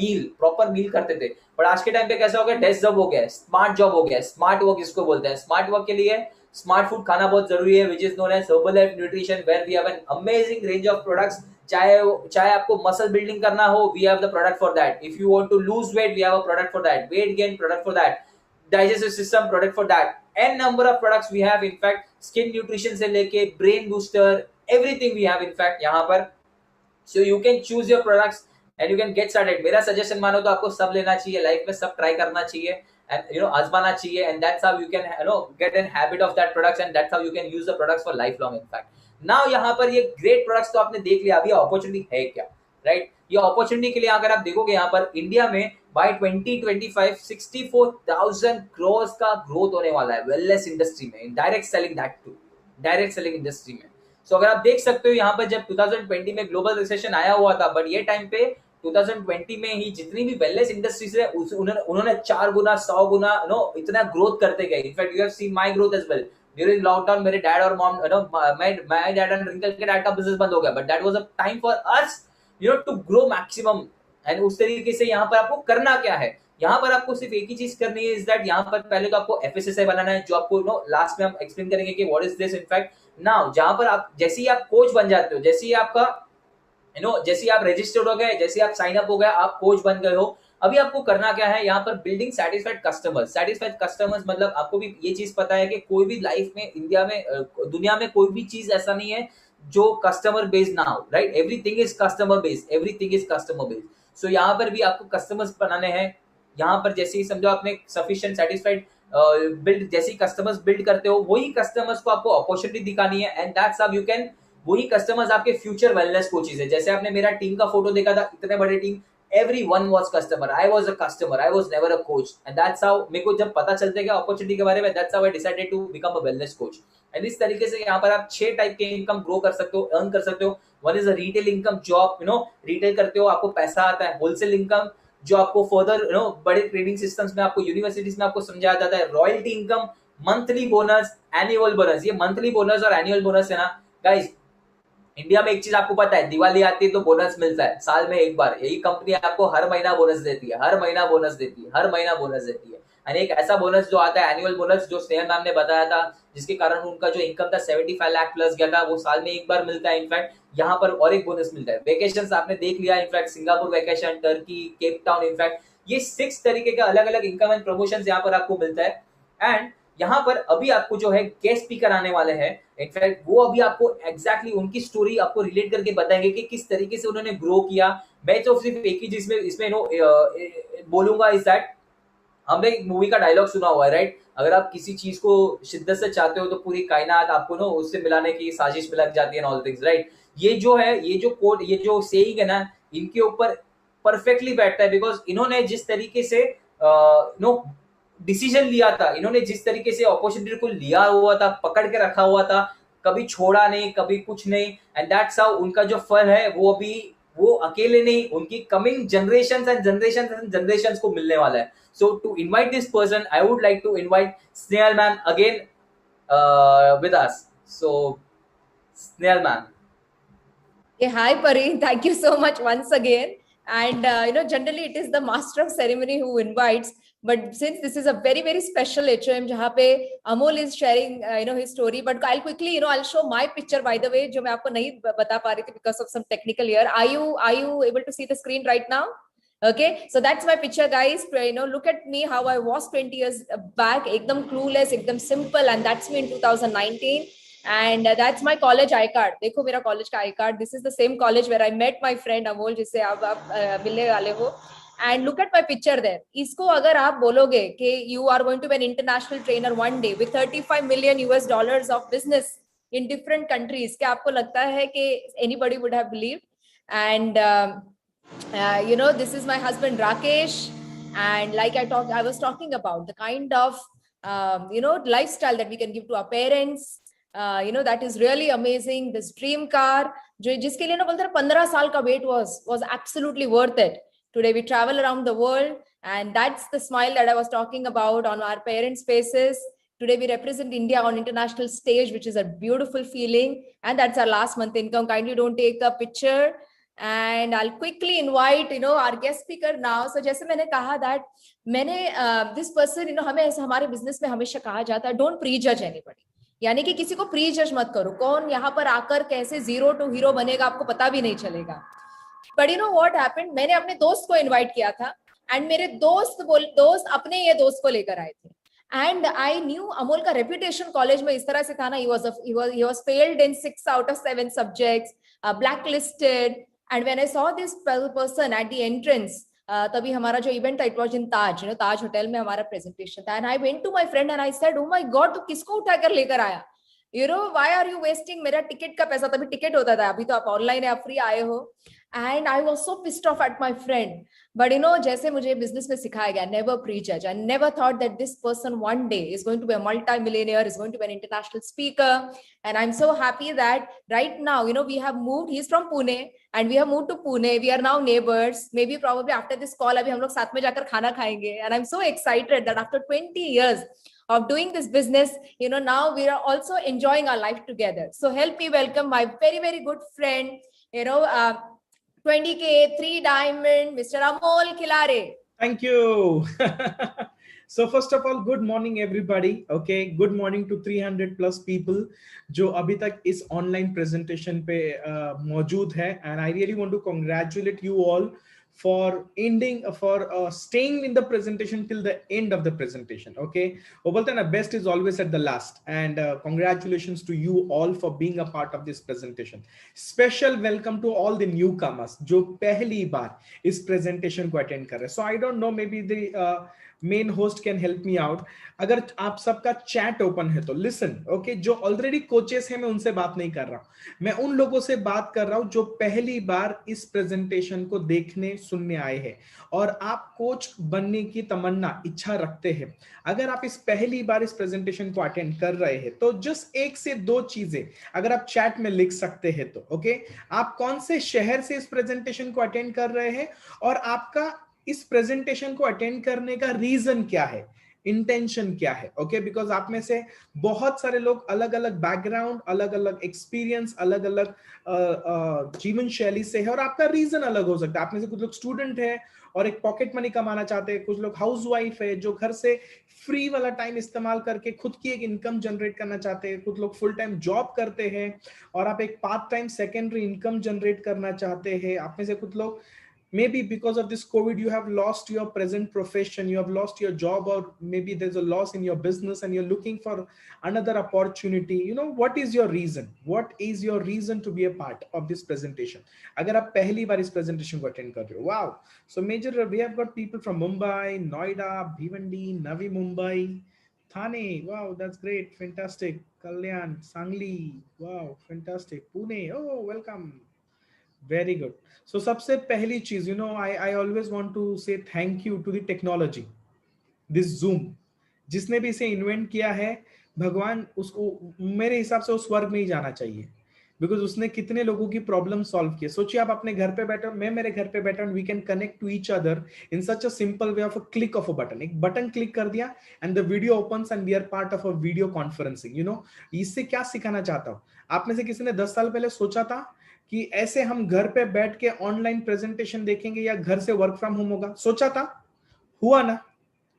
Speaker 3: meal करते थे। बट आज के टाइम पे कैसा हो गया, डेस्क जॉब हो गया, स्मार्ट जॉब हो गया, स्मार्ट वर्क इसको बोलते हैं। स्मार्ट वर्क के लिए स्मार्ट फूड खाना बहुत जरूरी है, which is known as Herbalife nutrition, where we have an amazing range of products. चाहे आपको मसल बिल्डिंग करना हो, we have the product for that. If you want to lose weight, we have a product for that. Weight gain, product for that. Digestive system, product for that. An number of products we have in fact, skin nutrition से लेके brain booster, everything we have in fact यहाँ पर। So you can choose your products and you can get started. मेरा suggestion मानो तो आपको सब लेना चाहिए, लाइफ में सब ट्राई करना चाहिए, and आजमाना चाहिए, and that's how you can get an habit of that products, and that's how you can use the products for lifelong impact. Now यहाँ पर ये great products तो आपने देख लिया, अभी अपॉर्चुनिटी है क्या, राइट। ये अपॉर्चुनिटी के लिए अगर आप देखोगे यहाँ पर इंडिया में बाय 2025 64,000 crore का ग्रोथ होने वाला है वेलनेस इंडस्ट्री में, direct selling, that too direct selling industry में। सो अगर आप देख सकते हो यहाँ पर जब 2020 में ग्लोबल रिसेशन आया हुआ था, बट ये टाइम पे 2020 में ही जितनी भी वेलनेस इंडस्ट्रीज है उन्होंने 4 गुना 100 गुना इतना ग्रोथ करते गए। In fact you have seen my growth as well. During lockdown मेरे डैड और mom my dad and Rinkal के डैड का बिजनेस बंद हो गया, but that was a time for us to grow maximum. And उस तरीके से यहाँ पर आपको करना क्या है, यहाँ पर आपको सिर्फ एक ही चीज करनी है, इज दैट यहाँ पर पहले तो आपको FSSAI बनाना है, जो आपको लास्ट में हम एक्सप्लेन करेंगे कि what is this in fact. Now जहां पर आप जैसे ही आप कोच बन जाते हो, जैसे ही आपका जैसे ही आप रजिस्टर्ड हो गए, जैसे ही आप साइन अप हो गए, आप कोच बन गए हो, अभी आपको करना क्या है यहाँ पर, building satisfied customers. Satisfied customers मतलब आपको भी ये चीज पता है कि कोई भी लाइफ में, इंडिया में, दुनिया में कोई भी चीज ऐसा नहीं है जो कस्टमर बेस्ड ना हो, right. Everything is customer based, everything is customer based. So यहाँ पर भी आपको कस्टमर्स बनाने हैं। यहाँ पर जैसे ही समझो आपने सफिशिएंट सेटिस्फाइड बिल्ड, जैसे ही कस्टमर्स बिल्ड करते हो, वही कस्टमर्स को आपको अपॉर्चुनिटी दिखानी है, and that's how you can, वही कस्टमर्स आपके फ्यूचर वेलनेस कोचेस है। जैसे आपने मेरा टीम का फोटो देखा था, इतने बड़े team, everyone was customer, I was a customer, I was never a coach, and that's how मेरे को जब पता चलता है कि अपॉर्चुनिटी के बारे में, that's how I decided to become a wellness coach। And इस तरीके से यहाँ पर आप 6 टाइप के इनकम ग्रो कर सकते हो, अर्न कर सकते हो। One is a retail income, job retail करते हो, आपको पैसा आता है। होलसेल इनकम, जो आपको फर्दर बड़े ट्रेडिंग सिस्टम्स में, आपको यूनिवर्सिटीज में आपको समझाया जाता है। Royalty income, monthly bonus, annual bonus. ये मंथली बोनस और एनुअल बोनस है ना गाइस, इंडिया में एक चीज आपको पता है, दिवाली आती है तो बोनस मिलता है साल में एक बार। यही कंपनी आपको हर महीना बोनस देती है, हर महीना बोनस देती है, हर महीना बोनस देती है। एंड एक ऐसा बोनस जो आता है एनुअल बोनस, जो स्नेहा मैम ने बताया था, जिसके कारण उनका जो इनकम था 75 लाख प्लस गया था, वो साल में एक बार मिलता है। इनफैक्ट यहाँ पर और एक बोनस मिलता है। वेकेशन आपने देख लिया, in fact Singapore vacation, Turkey, Cape Town, in fact ये 6 तरीके के अलग अलग इनकम एंड प्रमोशन यहाँ पर आपको मिलता है। एंड यहाँ पर अभी आपको जो है गेस्ट स्पीकर आने वाले हैं, इनफैक्ट वो अभी आपको एग्जैक्टली उनकी स्टोरी आपको रिलेट करके बताएंगे कि किस तरीके से उन्होंने ग्रो किया। मैं तो सिर्फ एक ही चीज में इसमें बोलूंगा, इज दैट हमने एक मूवी का डायलॉग सुना हुआ है, राइट। अगर आप किसी चीज को शिद्दत से चाहते हो तो पूरी कायनात आपको उससे मिलाने की साजिश में लग जाती है, ऑल थिंग्स, राइट। ये जो है, ये जो कोड, ये जो सेइंग है ना, इनके ऊपर परफेक्टली बैठता है, बिकॉज इन्होंने जिस तरीके से डिसीजन लिया था, इन्होंने जिस तरीके से अपॉर्चुनिटी को लिया हुआ था, पकड़ के रखा हुआ था, कभी छोड़ा नहीं, कभी कुछ नहीं, एंड दैट्स हाउ उनका जो फल है वो अभी वो अकेले नहीं, उनकी कमिंग जनरेशंस एंड जनरेशंस को मिलने वाला है. So to invite this person, I would like to invite Snehal ma'am again with us. So Snehal ma'am.
Speaker 5: Yeah, hi Pari, thank you so much once again. And generally it is the master of ceremony who invites, but since this is a very very special HOM, जहाँ पे Amol is sharing his story, but I'll quickly I'll show my picture by the way, जो मैं आपको नहीं बता पा रही थी because of some technical error. Are you able to see the screen right now? Okay, so that's my picture, guys. Look at me how I was 20 years back, ekdam clueless, ekdam simple, and that's me in 2019. And that's my college I-card. देखो मेरा college का I-card. This is the same college where I met my friend Amol, जिससे आप मिलने वाले हो. And look at my picture there. इसको अगर आप बोलोगे कि you are going to be an international trainer one day with 35 million US dollars of business in different countries, क्या आपको लगता है कि anybody would have believed? And this is my husband Rakesh, and like I was talking about the kind of lifestyle that we can give to our parents. That is really amazing. This dream car, जिसके लिए ना बोलते हैं 15 साल का wait was absolutely worth it. Today we travel around the world, and that's the smile that I was talking about on our parents' faces. Today we represent India on international stage, which is a beautiful feeling, and that's our last month income. Kindly don't take a picture. And I'll quickly invite our guest speaker now. So जैसे मैंने कहा that मैंने this person हमें ऐसे हमारे business में हमेशा कहा जाता है don't prejudge anybody, यानी कि किसी को प्रीजज मत करो. कौन यहाँ पर आकर कैसे जीरो टू हीरो बनेगा आपको पता भी नहीं चलेगा. बट व्हाट हैपेंड, मैंने अपने दोस्त को इनवाइट किया था एंड मेरे दोस्त अपने ये दोस्त को लेकर आए थे. And I knew Amol का reputation कॉलेज में इस तरह से था ना, he was failed in 6 out of 7 subjects, blacklisted. And when I saw this person at the entrance, तभी हमारा जो इवेंट था, it was in Taj, Taj hotel में हमारा प्रेजेंटेशन था. And I went to my friend and I said, oh my God, तू किसको उठाकर लेकर आया? व्हाई आर यू वेस्टिंग मेरा टिकट का पैसा? तभी टिकट होता था, अभी तो आप ऑनलाइन है, आप फ्री आए हो. And I was so pissed off at my friend. But जैसे मुझे बिजनेस में सिखाया गया, never prejudge. I never thought that this person one day is going to be a multi millionaire, is going to be an international speaker. And I'm so happy that right now, we have moved. He's from Pune, and we have moved to Pune. We are now neighbors. Maybe probably after this call, abhi hum log साथ में जाकर खाना खाएंगे. And I'm so excited that after 20 years of doing this business, now we are also enjoying our life together. So help me welcome my very, very good friend, 20K, 3 diamond, Mr. Amol Khilare.
Speaker 6: Thank you. So first of all, good morning everybody. Okay, good morning to 300 plus people जो अभी तक इस online presentation पे मौजूद है. And I really want to congratulate you all for staying in the presentation till the end of the presentation. Okay, वो बोलते हैं ना, best is always at the last. And congratulations to you all for being a part of this presentation. Special welcome to all the newcomers जो पहली बार इस presentation को attend कर रहे हैं. So I don't know, maybe the main host can help me out. अगर आप सबका चैट ओपन है तो लिसन. ओके, जो ऑलरेडी कोचेस हैं मैं उनसे बात नहीं कर रहा हूं, मैं उन लोगों से बात कर रहा हूं जो पहली बार इस प्रेजेंटेशन को देखने सुनने आए हैं और आप कोच बनने की तमन्ना इच्छा रखते हैं. अगर आप इस पहली बार इस प्रेजेंटेशन को अटेंड कर रहे हैं तो जस्ट 1 से 2 चीजें अगर आप चैट में लिख सकते हैं तो ओके, आप कौन से शहर से इस प्रेजेंटेशन को अटेंड कर रहे हैं और आपका इस प्रेजेंटेशन को अटेंड करने का रीजन क्या है, इंटेंशन क्या है. ओके, बिकॉज आप में से बहुत सारे लोग अलग अलग बैकग्राउंड, अलग अलग एक्सपीरियंस, अलग अलग जीवन शैली से है और आपका रीजन अलग हो सकता है. आप में से कुछ लोग स्टूडेंट है और एक पॉकेट मनी कमाना चाहते हैं, कुछ लोग हाउसवाइफ है जो घर से फ्री वाला टाइम इस्तेमाल करके खुद की एक इनकम जनरेट करना चाहते हैं, कुछ लोग फुल टाइम जॉब करते हैं और आप एक part time secondary income generate करना चाहते हैं. आप में से कुछ लोग maybe because of this COVID you have lost your present profession, you have lost your job, or maybe there's a loss in your business and you're looking for another opportunity. What is your reason? What is your reason to be a part of this presentation? Agar aap pehli baar is presentation ko attend kar rahe ho, wow. So major, we have got people from Mumbai, Noida, Bhiwandi, Navi Mumbai, Thane. Wow, that's great, fantastic. Kalyan, Sangli, wow, fantastic. Pune, oh, welcome. Very good. So सबसे पहली चीज, I always want to say thank you to the technology, this Zoom. जिसने भी इसे invent किया है, भगवान उसको मेरे हिसाब से उस स्वर्ग में ही जाना चाहिए. बिकॉज उसने कितने लोगों की प्रॉब्लम सॉल्व की। सोचिए आप अपने घर पे बैठे हो, मैं मेरे घर पे बैठा हूं, we can connect to each other in such a simple way of a click of a button. एक बटन क्लिक कर दिया and the video opens and we are part of a video conferencing. You know, इससे क्या सिखाना चाहता हूं, आप में से किसी ने 10 साल पहले सोचा था कि ऐसे हम घर पे बैठ के ऑनलाइन प्रेजेंटेशन देखेंगे या घर से वर्क फ्रॉम होम होगा? सोचा था? हुआ ना?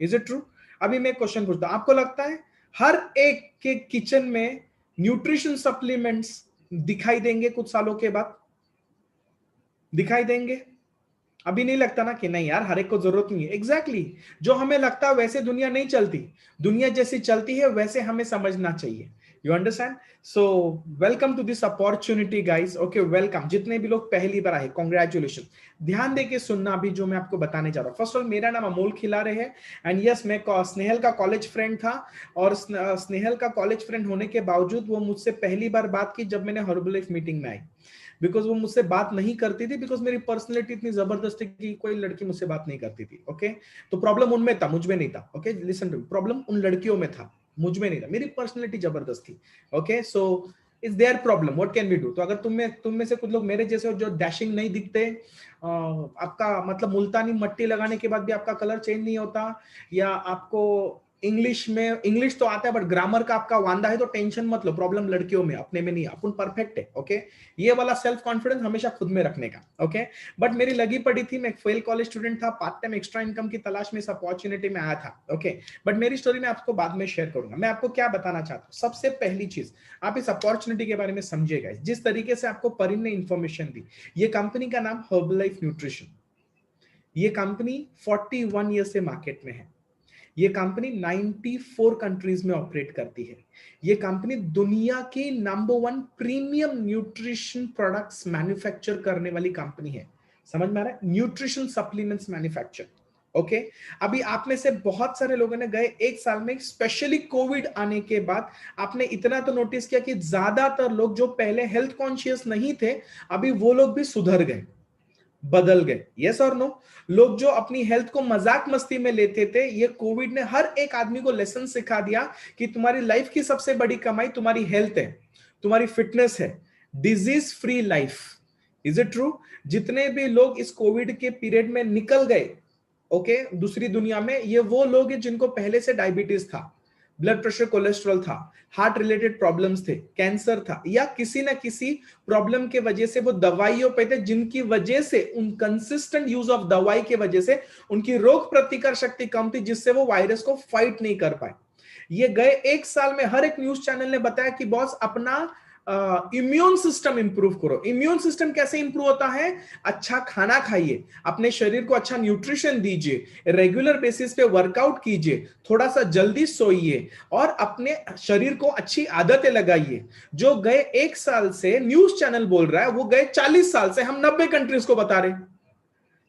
Speaker 6: Is it true? अभी मैं क्वेश्चन पूछता हूं, आपको लगता है हर एक के किचन में न्यूट्रिशन सप्लीमेंट्स दिखाई देंगे कुछ सालों के बाद? दिखाई देंगे? अभी नहीं लगता ना कि नहीं यार हर एक को जरूरत नहीं है। एग्जैक्टली जो हमें लगता है वैसे दुनिया नहीं चलती। दुनिया जैसी चलती है वैसे हमें समझना चाहिए। You understand? So welcome to this opportunity guys. Okay, welcome. जितने भी लोग पहली बार आए, कॉन्ग्रेचुलेशन। ध्यान देके सुनना अभी जो मैं आपको बताने जा रहा हूं। फर्स्ट ऑफ ऑल, मेरा नाम अमोल खिलारे है एंड यस, मैं स्नेहल का कॉलेज फ्रेंड था और स्नेहल का कॉलेज फ्रेंड होने के बावजूद वो मुझसे पहली बार बात की जब मैंने हर्बलाइफ मीटिंग में आई। बिकॉज वो मुझसे बात नहीं करती थी, बिकॉज मेरी पर्सनैलिटी इतनी जबरदस्त है कि कोई लड़की मुझसे बात नहीं करती थी। ओके, तो प्रॉब्लम उनमें था, मुझ में नहीं था। ओके, लिसन टू, प्रॉब्लम उन लड़कियों में था, मुझ में नहीं था। मेरी पर्सनैलिटी जबरदस्त थी। Okay, so is there problem, what can we do? तो अगर तुम में से कुछ लोग मेरे जैसे हो जो डैशिंग नहीं दिखते, आपका मतलब मुल्तानी मट्टी लगाने के बाद भी आपका कलर चेंज नहीं होता, या आपको इंग्लिश तो आता है बट ग्रामर का आपका वांदा है, तो टेंशन मत लो, प्रॉब्लम लड़कियों में, अपने में नहीं, अपन परफेक्ट है। ओके, ये वाला सेल्फ कॉन्फिडेंस हमेशा खुद में रखने का। ओके, बट मेरी लगी पड़ी थी, मैं फेल कॉलेज स्टूडेंट था, पार्ट टाइम एक्स्ट्रा इनकम की तलाश में इस अपॉर्चुनिटी में आया था। ओके, बट मेरी स्टोरी मैं आपको बाद में शेयर करूंगा। मैं आपको क्या बताना चाहता हूँ, सबसे पहली चीज आप इस अपॉर्चुनिटी के बारे में समझिएगा। जिस तरीके से आपको परिन ने इंफॉर्मेशन दी, ये कंपनी का नाम हर्बलाइफ न्यूट्रिशन। ये कंपनी 41 ईयर से मार्केट में है। ये कंपनी 94 कंट्रीज में ऑपरेट करती है। ये कंपनी दुनिया की number 1 premium nutrition products manufacture करने वाली कंपनी है। समझ में आ रहा है? Nutrition supplements manufacture. ओके, अभी आप में से बहुत सारे लोगों ने गए 1 साल में, स्पेशली कोविड आने के बाद, आपने इतना तो नोटिस किया कि ज्यादातर लोग जो पहले हेल्थ कॉन्शियस नहीं थे, अभी वो लोग भी सुधर गए, बदल गए। यस और नो? लोग जो अपनी हेल्थ को मजाक मस्ती में लेते थे, ये कोविड ने हर एक आदमी को लेसन सिखा दिया कि तुम्हारी लाइफ की सबसे बड़ी कमाई तुम्हारी हेल्थ है, तुम्हारी फिटनेस है, disease free life. Is it true? जितने भी लोग इस कोविड के पीरियड में निकल गए ओके दूसरी दुनिया में, ये वो लोग हैं जिनको पहले से डायबिटीज था, ब्लड प्रेशर, कोलेस्ट्रॉल था, हार्ट रिलेटेड प्रॉब्लम्स थे, कैंसर था, या किसी ना किसी प्रॉब्लम के वजह से वो दवाइयों पे थे, जिनकी वजह से उन कंसिस्टेंट यूज ऑफ दवाई के वजह से उनकी रोग प्रतिकार शक्ति कम थी, जिससे वो वायरस को फाइट नहीं कर पाए। ये गए 1 साल में हर एक न्यूज चैनल ने बताया कि बॉस अपना इम्यून सिस्टम इंप्रूव करो। इम्यून सिस्टम कैसे इंप्रूव होता है? अच्छा खाना खाइए, अपने शरीर को अच्छा न्यूट्रिशन दीजिए, रेगुलर बेसिस पे वर्कआउट कीजिए, थोड़ा सा जल्दी सोइए और अपने शरीर को अच्छी आदतें लगाइए। जो गए 1 साल से न्यूज चैनल बोल रहा है, वो गए 40 साल से हम 90 कंट्रीज को बता रहे।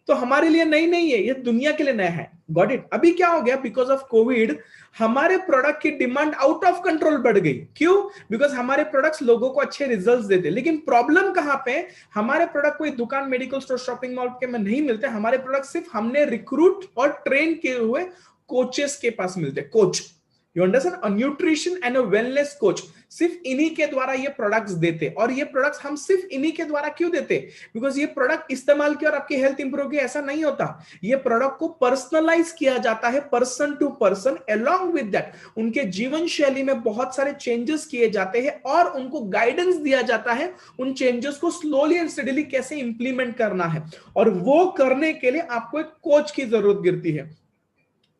Speaker 6: तो हमारे लिए नई नहीं है, ये दुनिया के लिए नया है। Got it? अभी क्या हो गया, बिकॉज ऑफ कोविड हमारे प्रोडक्ट की डिमांड आउट ऑफ कंट्रोल बढ़ गई। क्यों? बिकॉज हमारे प्रोडक्ट्स लोगों को अच्छे रिजल्ट्स देते, लेकिन प्रॉब्लम कहां पे? हमारे प्रोडक्ट कोई दुकान, मेडिकल स्टोर, शॉपिंग मॉल के में नहीं मिलते। हमारे प्रोडक्ट सिर्फ हमने रिक्रूट और ट्रेन किए हुए कोचेस के पास मिलते। Coach, you understand? A nutrition and a wellness coach सिर्फ इन्हीं के द्वारा ये प्रोडक्ट्स देते। और ये प्रोडक्ट्स हम सिर्फ इन्हीं के द्वारा क्यों देते? बिकॉज ये प्रोडक्ट इस्तेमाल किया और आपकी हेल्थ इंप्रूव की, ऐसा नहीं होता। ये प्रोडक्ट को पर्सनलाइज किया जाता है, person to person. Along with that उनके जीवन शैली में बहुत सारे चेंजेस किए जाते हैं और उनको गाइडेंस दिया जाता है उन चेंजेस को स्लोली एंड स्टेडीली कैसे इंप्लीमेंट करना है। और वो करने के लिए आपको एक कोच की जरूरत गिरती है।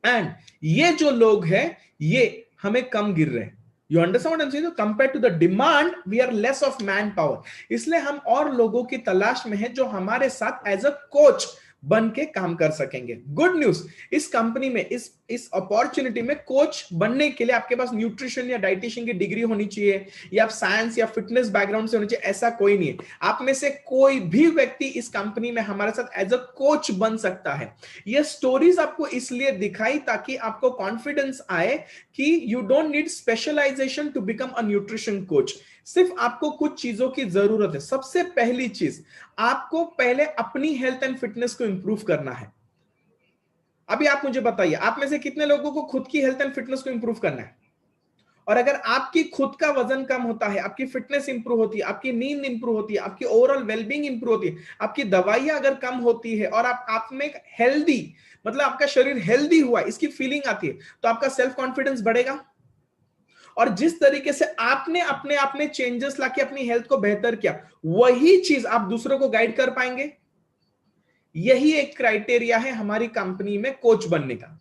Speaker 6: एंड ये जो लोग हैं ये हमें कम गिर रहे हैं। You understand what I'm saying? Compared to the demand, we are less of manpower. इसलिए हम और लोगों की तलाश में हैं जो हमारे साथ एज अ कोच बन के काम कर सकेंगे। गुड न्यूज, इस कंपनी में इस अपॉर्चुनिटी में कोच बनने के लिए आपके पास न्यूट्रिशन या डाइटिशियन की डिग्री होनी चाहिए, या आप साइंस या फिटनेस बैकग्राउंड से होनी चाहिए, ऐसा कोई नहीं है। आप में से कोई भी व्यक्ति इस कंपनी में हमारे साथ एज अ कोच बन सकता है। ये स्टोरीज आपको इसलिए दिखाई ताकि आपको कॉन्फिडेंस आए कि you don't need specialization to become a nutrition coach. सिर्फ आपको कुछ चीजों की जरूरत है। सबसे पहली चीज, आपको पहले अपनी हेल्थ एंड फिटनेस को इंप्रूव करना है। अभी आप मुझे बताइए, आप में से कितने लोगों को खुद की हेल्थ एंड फिटनेस को इंप्रूव करना है? और अगर आपकी खुद का वजन कम होता है, आपकी फिटनेस इंप्रूव होती है, आपकी नींद इंप्रूव होती है, आपकी ओवरऑल वेलबींग इंप्रूव होती है, आपकी दवाइयां अगर कम होती है और आप में एक हेल्दी, मतलब आपका शरीर हेल्दी हुआ, इसकी फीलिंग आती है, तो आपका सेल्फ कॉन्फिडेंस बढ़ेगा। और जिस तरीके से आपने अपने आप में चेंजेस लाके अपनी हेल्थ को बेहतर किया, वही चीज आप दूसरों को गाइड कर पाएंगे। यही एक क्राइटेरिया है हमारी कंपनी में कोच बनने का।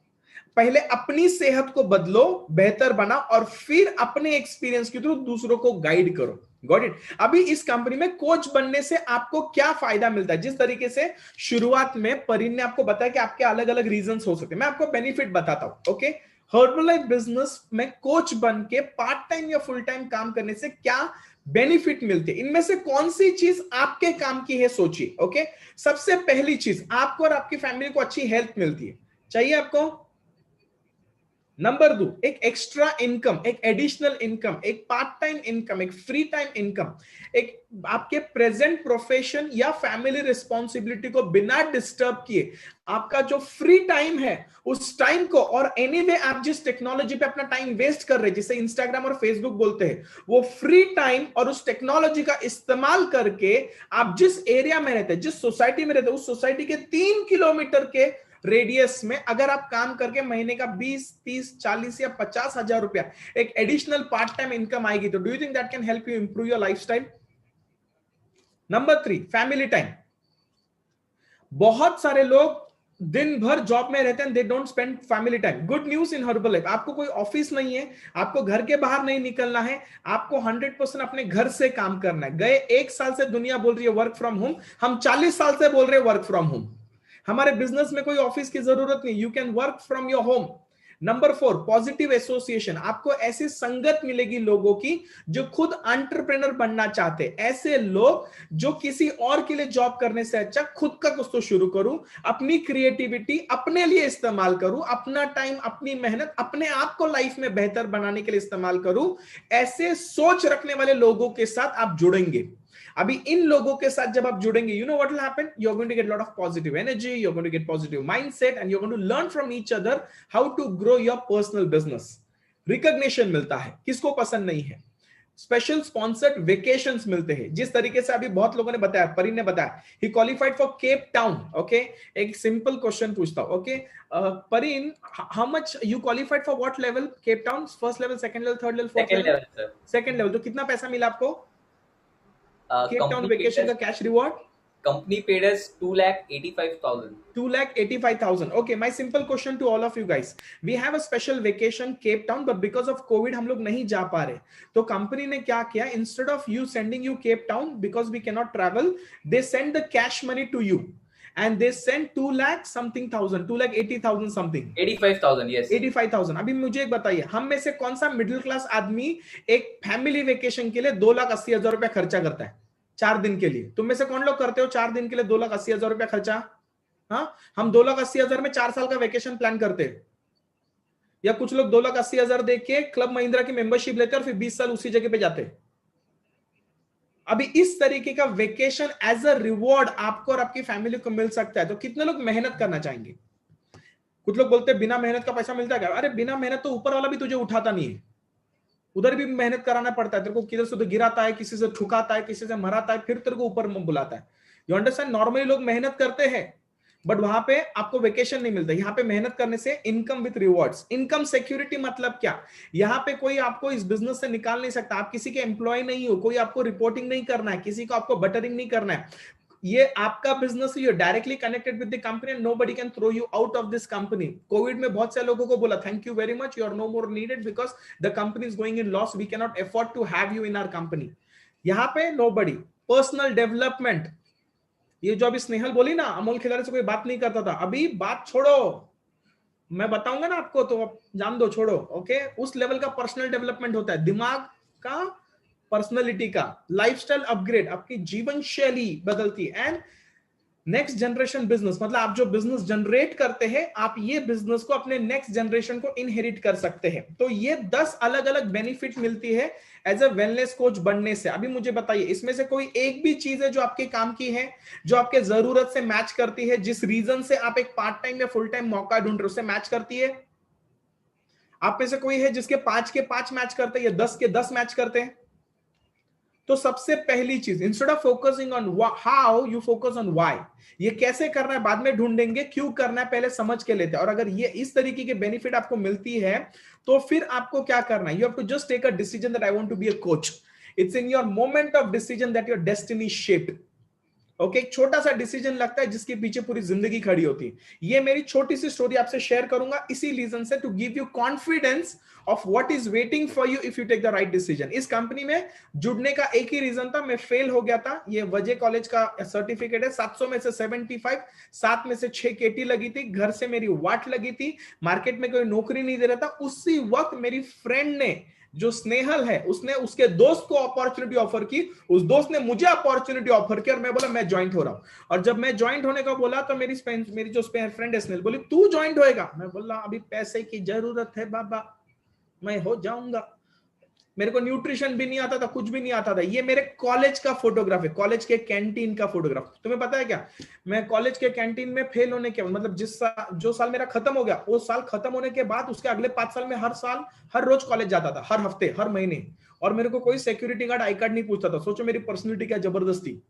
Speaker 6: पहले अपनी सेहत को बदलो, बेहतर बना, और फिर अपने एक्सपीरियंस के थ्रू दूसरों को गाइड करो। Got it. अभी इस कंपनी में कोच बनने से आपको क्या फायदा मिलता है? जिस तरीके से शुरुआत में परिन ने आपको बताया कि आपके अलग अलग रीजंस हो सकते हैं, मैं आपको बेनिफिट बताता हूं। ओके, हर्बलाइफ बिजनेस में कोच बन के पार्ट टाइम या फुल टाइम काम करने से क्या बेनिफिट मिलते हैं, इनमें से कौन सी चीज आपके काम की है, सोचिए। ओके, सबसे पहली चीज, आपको और आपकी फैमिली को अच्छी हेल्थ मिलती है, चाहिए आपको। नंबर 2, एक एक्स्ट्रा इनकम, एक एडिशनल इनकम, एक पार्ट टाइम इनकम, एक फ्री टाइम इनकम, एक आपके प्रेजेंट प्रोफेशन या फैमिली रिस्पॉन्सिबिलिटी को बिना डिस्टर्ब किए आपका जो फ्री टाइम है उस टाइम को, और एनीवे आप जिस टेक्नोलॉजी पे अपना टाइम वेस्ट कर रहे हैं, जिसे इंस्टाग्राम और फेसबुक बोलते हैं, वो फ्री टाइम और उस टेक्नोलॉजी का इस्तेमाल करके आप जिस एरिया में रहते हैं, जिस सोसाइटी में रहते हैं, उस सोसाइटी के 3 किलोमीटर के रेडियस में अगर आप काम करके महीने का 20, 30, 40 या 50 हजार रुपया एक एडिशनल पार्ट टाइम इनकम आएगी, तो do you think that can help you improve your lifestyle? Number 3, family time. बहुत सारे लोग दिन भर जॉब में रहते हैं, they don't spend family time. Good news in Herbalife, आपको कोई ऑफिस नहीं है, आपको घर के बाहर नहीं निकलना है, आपको 100% अपने घर से काम करना है। गए 1 साल से दुनिया बोल रही है वर्क फ्रॉम होम, हम 40 साल से बोल रहे हैं वर्क फ्रॉम होम। हमारे बिजनेस में कोई ऑफिस की जरूरत नहीं, you can work from your home. Number 4, positive association. आपको ऐसी संगत मिलेगी लोगों की जो खुद एंटरप्रेन्योर बनना चाहते हैं, ऐसे लोग जो किसी और के लिए जॉब करने से अच्छा खुद का कुछ तो शुरू करूं, अपनी क्रिएटिविटी अपने लिए इस्तेमाल करूं, अपना टाइम, अपनी मेहनत अपने आप को लाइफ में बेहतर बनाने के लिए इस्तेमाल करूं। ऐसे सोच रखने वाले लोगों के साथ आप जुड़ेंगे। अभी इन लोगों के साथ जब आप जुड़ेंगे, you know what will happen? You're going to get a lot of positive energy, you're going to get positive mindset, and you're going to learn from each other how to grow your personal business. Recognition मिलता है, किसको पसंद नहीं है? Special sponsored vacations मिलते हैं, जिस तरीके से अभी बहुत लोगों ने बताया, परिन ने बताया, he qualified for Cape Town. Okay, एक सिंपल क्वेश्चन पूछता हूं। Okay, Parin, how much you qualified for what level? Cape Town, first level, second level, third level, fourth level? Second level. तो कितना पैसा मिला आपको केप टाउन वेकेशन का cash reward?
Speaker 3: Company paid us 2,85,000.
Speaker 6: 2,85,000. Okay, my simple question to all of you guys. We have a special vacation Cape Town, but because of COVID हम लोग नहीं जा पा रहे, तो कंपनी ने क्या किया? Instead of you sending you Cape Town because we cannot travel, they send the cash money to you. And they sent 2 lakh something thousand, 2,80,000 something.
Speaker 3: 85,000, yes.
Speaker 6: 85,000. अभी मुझे एक बताइए, हम में से कौन सा मिडिल क्लास आदमी एक फैमिली वेकेशन के लिए 2,80,000 रुपया खर्चा करता है 4 दिन के लिए? तुम में से कौन लोग करते हो 4 दिन के लिए 2,80,000 रुपया खर्चा? हाँ, हम 2,80,000 में 4 साल का वेकेशन प्लान करते हैं। या कुछ लोग 2,80,000 दे के क्लब महिंद्रा की मेंबरशिप लेते हैं और फिर 20 साल उसी जगह पे जाते हैं। अभी इस तरीके का वेकेशन एज अ रिवॉर्ड आपको और आपकी फैमिली को मिल सकता है, तो कितने लोग मेहनत करना चाहेंगे? कुछ लोग बोलते हैं बिना मेहनत का पैसा मिलता है क्या? अरे बिना मेहनत तो ऊपर वाला भी तुझे उठाता नहीं है, उधर भी मेहनत कराना पड़ता है। तेरे को किधर से तो गिराता है, किसी से ठुकाता है, किसी से मराता है, फिर तेरे को ऊपर बुलाता है। You understand? नॉर्मली लोग मेहनत करते हैं बट वहां पे आपको वेकेशन नहीं मिलता। यहाँ पे मेहनत करने से income with rewards. Income security मतलब क्या? यहाँ पे कोई आपको इस बिजनेस से निकाल नहीं सकता। आप किसी के एम्प्लॉय नहीं हो, कोई आपको रिपोर्टिंग नहीं करना है, किसी को आपको बटरिंग नहीं करना है। ये आपका business, you directly connected with the company and nobody can throw you out of this company. Covid में बहुत से लोगों को बोला thank you very much, you are no more needed because the company is going in loss, we can not afford to have you in our company. यहाँ पे nobody. Personal development, ये जो अभी स्नेहल बोली ना, अमोल खिलाड़ी से कोई बात नहीं करता था, अभी बात छोड़ो, मैं बताऊंगा ना आपको तो आप जान दो, छोड़ो। ओके, उस लेवल का पर्सनल डेवलपमेंट होता है, दिमाग का, पर्सनालिटी का, लाइफस्टाइल अपग्रेड, आपकी जीवन शैली बदलती है। एंड नेक्स्ट जनरेशन बिजनेस, मतलब आप जो बिजनेस जनरेट करते हैं, आप ये बिजनेस को अपने नेक्स्ट जनरेशन को इनहेरिट कर सकते हैं। तो ये 10 अलग अलग बेनिफिट मिलती है एज अ वेलनेस कोच बनने से। अभी मुझे बताइए, इसमें से कोई एक भी चीज है जो आपके काम की है, जो आपके जरूरत से मैच करती है, जिस रीजन से आप एक पार्ट टाइम या फुल टाइम मौका ढूंढ रहे हो उससे मैच करती है? आप में से कोई है जिसके 5 के 5 मैच करते हैं या 10 के 10 मैच करते हैं? तो सबसे पहली चीज, instead of focusing on how, you focus on why. ये कैसे करना है बाद में ढूंढेंगे, क्यों करना है पहले समझ के लेते हैं। और अगर ये इस तरीके की बेनिफिट आपको मिलती है तो फिर आपको क्या करना है, you have to just take a decision that I want to be a coach. It's in your moment of decision that your destiny shaped. Okay, एक छोटा सा डिसीजन लगता है जिसके पीछे पूरी जिंदगी खड़ी होती है। ये मेरी छोटी सी स्टोरी आपसे शेयर करूंगा इसी रीजन से, to give you confidence of what is waiting for you if you take the right decision. इस कंपनी में जुड़ने का एक ही रीजन था, मैं फेल हो गया था। ये वजह कॉलेज का सर्टिफिकेट है, 700 में से 75, 7 में से 6 केटी लगी थी, घर से मेरी वाट लगी थी, मार्केट में कोई नौकरी नहीं दे रहा था। उसी वक्त मेरी फ्रेंड ने, जो स्नेहल है, उसने उसके दोस्त को अपॉर्चुनिटी ऑफर की, उस दोस्त ने मुझे अपॉर्चुनिटी ऑफर की और मैं बोला मैं ज्वाइंट हो रहा हूं। और जब मैं ज्वाइंट होने का बोला तो मेरी जो फ्रेंड है स्नेहल बोली तू ज्वाइंट होएगा? मैं बोला अभी पैसे की जरूरत है बाबा, मैं हो जाऊंगा। मेरे को न्यूट्रिशन भी नहीं आता था, कुछ भी नहीं आता था। ये मेरे कॉलेज का फोटोग्राफ है, कॉलेज के कैंटीन का फोटोग्राफ। तुम्हें पता है क्या, मैं कॉलेज के कैंटीन में फेल होने के मतलब जो साल मेरा खत्म हो गया, वो साल खत्म होने के बाद उसके अगले 5 साल में हर रोज कॉलेज जाता था, हर हफ्ते, हर महीने। और मेरे को कोई सिक्योरिटी गार्ड, आई कार्ड नहीं पूछता था। सोचो मेरी पर्सनैलिटी क्या जबरदस्ती।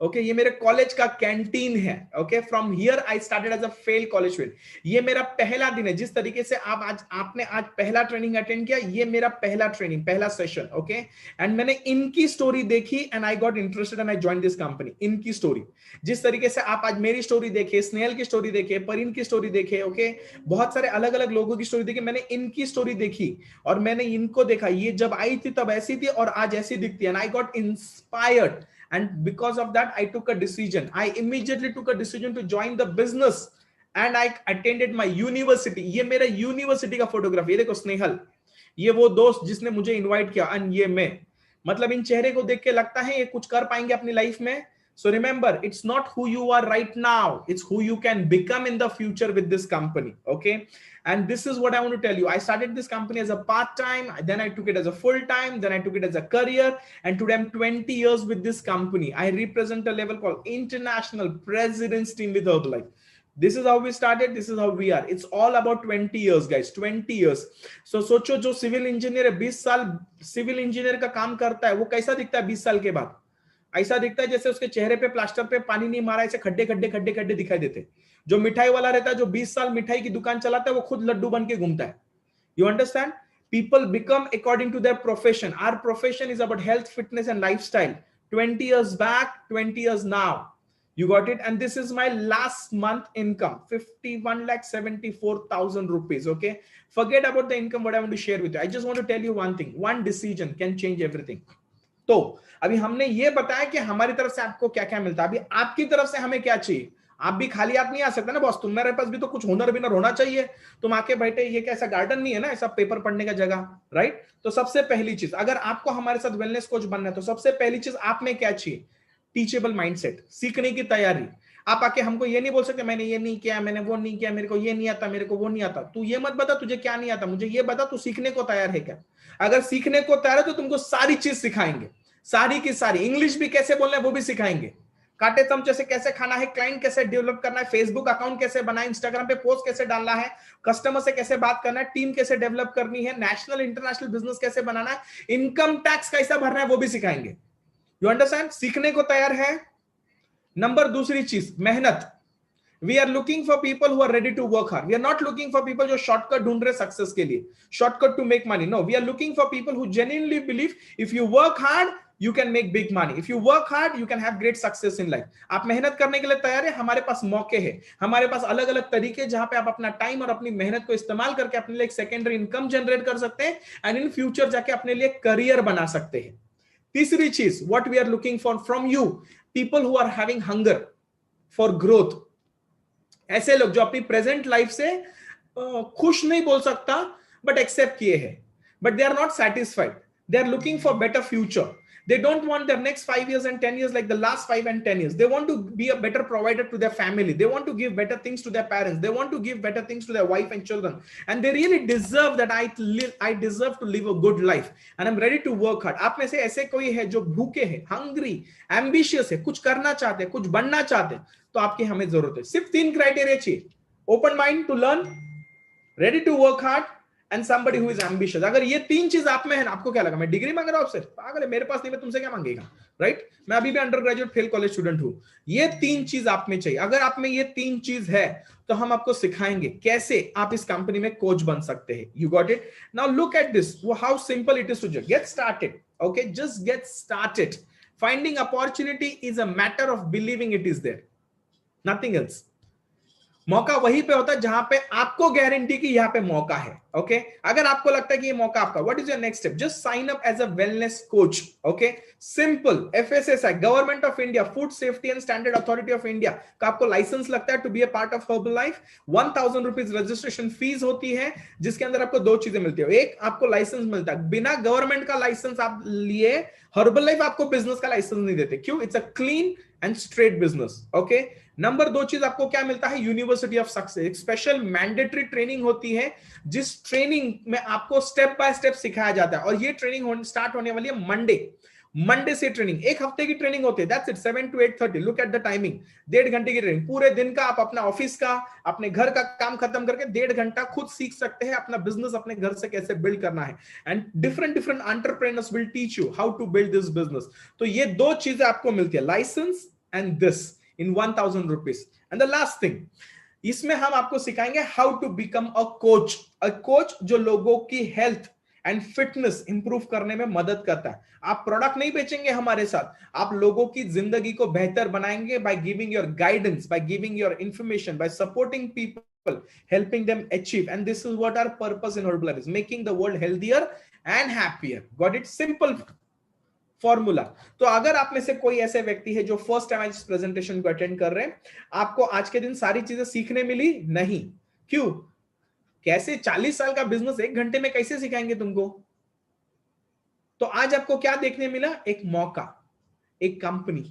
Speaker 6: ओके, ये मेरे कॉलेज का कैंटीन है। Okay, from here I started as a fail college fail. ये मेरा पहला दिन है। जिस तरीके से आपने आज पहला ट्रेनिंग अटेंड किया, ये मेरा पहला ट्रेनिंग, पहला सेशन। ओके, एंड मैंने इनकी स्टोरी देखी and I got interested and I join this company. इनकी स्टोरी, जिस तरीके से आप आज मेरी स्टोरी देखे, स्नेहल की स्टोरी देखे, परिन की स्टोरी देखे, ओके, बहुत सारे अलग अलग लोगों की स्टोरी देखी, मैंने इनकी स्टोरी देखी और मैंने इनको देखा। ये जब आई थी तब ऐसी थी और आज ऐसी दिखती है, and I got inspired. And because of that, I took a decision. I immediately took a decision to join the business and I attended my university. ये मेरा यूनिवर्सिटी का फोटोग्राफ। ये देखो स्नेहल, ये वो दोस्त जिसने मुझे इनवाइट किया, एंड ये मैं। मतलब इन चेहरे को देख के लगता है ये कुछ कर पाएंगे अपनी लाइफ में। So remember, it's not who you are right now, it's who you can become in the future with this company. Okay, and this is what I want to tell you. I started this company as a part-time, then I took it as a full-time, then I took it as a career, and today I'm 20 years with this company. I represent a level called international president's team with Herbalife. This is how we started, this is how we are. It's all about 20 years guys, 20 years. So सोचो जो civil engineer है 20 साल civil engineer का काम करता है, वो कैसा दिखता है 20 साल के बाद? ऐसा दिखता है जैसे उसके चेहरे पे प्लास्टर पे पानी नहीं मारा, ऐसे खड्डे खड्डे खड्डे खड्डे दिखाई देते। जो मिठाई वाला रहता है, जो 20 साल मिठाई की दुकान चलाता है, वो खुद लड्डू बन के घूमता है। You understand? People become according to their profession. Our profession is about health, fitness and lifestyle. 20 years back, 20 years now. You got it? And this is my last month income, 51,74,000 rupees. Okay, forget about the income what I want to share with you. I just want to tell you one thing. One decision can change everything. तो अभी हमने ये बताया कि हमारी तरफ से आपको क्या क्या मिलता है। अभी आपकी तरफ से हमें क्या चाहिए? आप भी खाली हाथ नहीं आ सकते ना बॉस, तुम्हारे पास भी तो कुछ हुनर बिनर होना चाहिए। तुम आके बैठे, ये कैसा गार्डन नहीं है ना, ऐसा पेपर पढ़ने का जगह, राइट? तो सबसे पहली चीज, अगर आपको हमारे साथ वेलनेस कोच बनना है तो सबसे पहली चीज आप में क्या चाहिए? टीचेबल माइंडसेट, सीखने की तैयारी। आप आके हमको ये नहीं बोल सकते मैंने ये नहीं किया, मैंने वो नहीं किया, मेरे को ये नहीं आता, मेरे को वो नहीं आता। तू ये मत बता तुझे क्या नहीं आता, मुझे ये बता तू सीखने को तैयार है क्या। अगर सीखने को तैयार है तो तुमको सारी चीज सिखाएंगे, सारी की सारी। इंग्लिश भी कैसे बोलना है वो भी सिखाएंगे, कांटे चमचे से कैसे खाना है, क्लाइंट कैसे डेवलप करना है, फेसबुक अकाउंट कैसे बनाए, इंस्टाग्राम पे पोस्ट कैसे डालना है, कस्टमर से कैसे बात करना है, टीम कैसे डेवलप करनी है, नेशनल इंटरनेशनल बिजनेस कैसे बनाना है, इनकम टैक्स कैसा भरना है, वो भी सिखाएंगे। You understand? सीखने को तैयार है। नंबर दूसरी चीज, मेहनत। We are looking for people who are ready to work hard. We are not looking for people जो shortcut ढूंढ रहे सक्सेस के लिए, shortcut to make money. No, we are looking for people who genuinely believe if you work hard, you can make big money. If you work hard, you can have great success in life. आप मेहनत करने के लिए तैयार है? हमारे पास मौके हैं, हमारे पास अलग अलग तरीके जहां पे आप अपना टाइम और अपनी मेहनत को इस्तेमाल करके अपने लिए एक सेकेंडरी इनकम जनरेट कर सकते हैं एंड इन फ्यूचर जाके अपने लिए करियर बना सकते हैं। तीसरी चीज, what we are looking for from you, people who are having hunger for growth. ऐसे लोग जो अपनी प्रेजेंट लाइफ से खुश नहीं बोल सकता बट एक्सेप्ट किए हैं, but they are not satisfied, they are looking for better future. They don't want their next 5 years and 10 years like the last 5 and 10 years. They want to be a better provider to their family. They want to give better things to their parents. They want to give better things to their wife and children. And they really deserve that I deserve to live a good life. And I'm ready to work hard. आप में से ऐसे कोई है जो भूखे हैं, hungry, ambitious है, कुछ करना चाहते हैं, कुछ बनना चाहते हैं, तो आपकी हमें जरूरत है। सिर्फ 3 क्राइटेरिया चाहिए: open mind to learn, ready to work hard, and somebody who is ambitious. अगर ये तीन चीज आप में है ना, आपको क्या लगा मैं डिग्री मांग रहा हूं आपसे? पागल है, मेरे पास नहीं, मैं तुमसे क्या मांगेगा, राइट? मैं अभी भी under graduate fail college student हूं। ये तीन चीज आप में चाहिए। अगर आप में ये तीन चीज है तो हम आपको सिखाएंगे कैसे आप इस कंपनी में कोच बन सकते हैं। You got it? Now look at this, how simple it is to get started. Okay, just get started. Finding opportunity is a matter of believing it is there, nothing else. मौका वहीं पे होता है जहां पे आपको गारंटी कि यहां पे मौका है। ओके, अगर आपको लगता है कि ये मौका आपका, what is your next step? Just sign up as a wellness coach. Okay, simple. FSSAI, government of India, food safety and standard authority of India का आपको लाइसेंस लगता है to be a part of Herbalife. 1000 rupees registration fees होती है, जिसके अंदर आपको दो चीजें मिलती है। एक, आपको लाइसेंस मिलता है, बिना गवर्नमेंट का लाइसेंस आप लिए हर्बल लाइफ आपको बिजनेस का लाइसेंस नहीं देते। क्यों? It's a clean and straight business. Okay, number दो चीज आपको क्या मिलता है? यूनिवर्सिटी ऑफ सक्सेस, एक स्पेशल मैंडेटरी ट्रेनिंग होती है, जिस ट्रेनिंग में आपको स्टेप बाय स्टेप सिखाया जाता है। और ये ट्रेनिंग स्टार्ट होने वाली है मंडे से। ट्रेनिंग एक हफ्ते की ट्रेनिंग होती है, that's it, 7 to 8:30। Look at the timing, 1.5 घंटे की ट्रेनिंग। पूरे दिन का आप अपना ऑफिस का, अपने घर का काम खत्म करके 1.5 घंटा खुद सीख सकते हैं अपना बिजनेस अपने घर से कैसे बिल्ड करना है। And different entrepreneurs will teach you how to build this business. तो ये दो चीजें आपको मिलती है, license and this, in 1000 rupees. And the last thing, इसमें हम आपको सिखाएंगे how to become a coach जो लोगों की हेल्थ एंड फिटनेस इंप्रूव करने में मदद करता है। आप प्रोडक्ट नहीं बेचेंगे हमारे साथ, आप लोगों की जिंदगी को बेहतर बनाएंगे by giving your guidance, by giving your information, bye supporting people, helping them achieve. And this is what our purpose in Herbalife is, making the world healthier and happier. Got it? Simple formula. तो अगर आप में से कोई ऐसे व्यक्ति है जो फर्स्ट टाइम इस प्रेजेंटेशन को अटेंड कर रहे हैं, आपको आज के दिन सारी चीजें सीखने मिली नहीं, क्यों? कैसे 40 साल का बिजनेस 1 घंटे में कैसे सिखाएंगे तुमको? तो आज आपको क्या देखने मिला? एक मौका, एक कंपनी,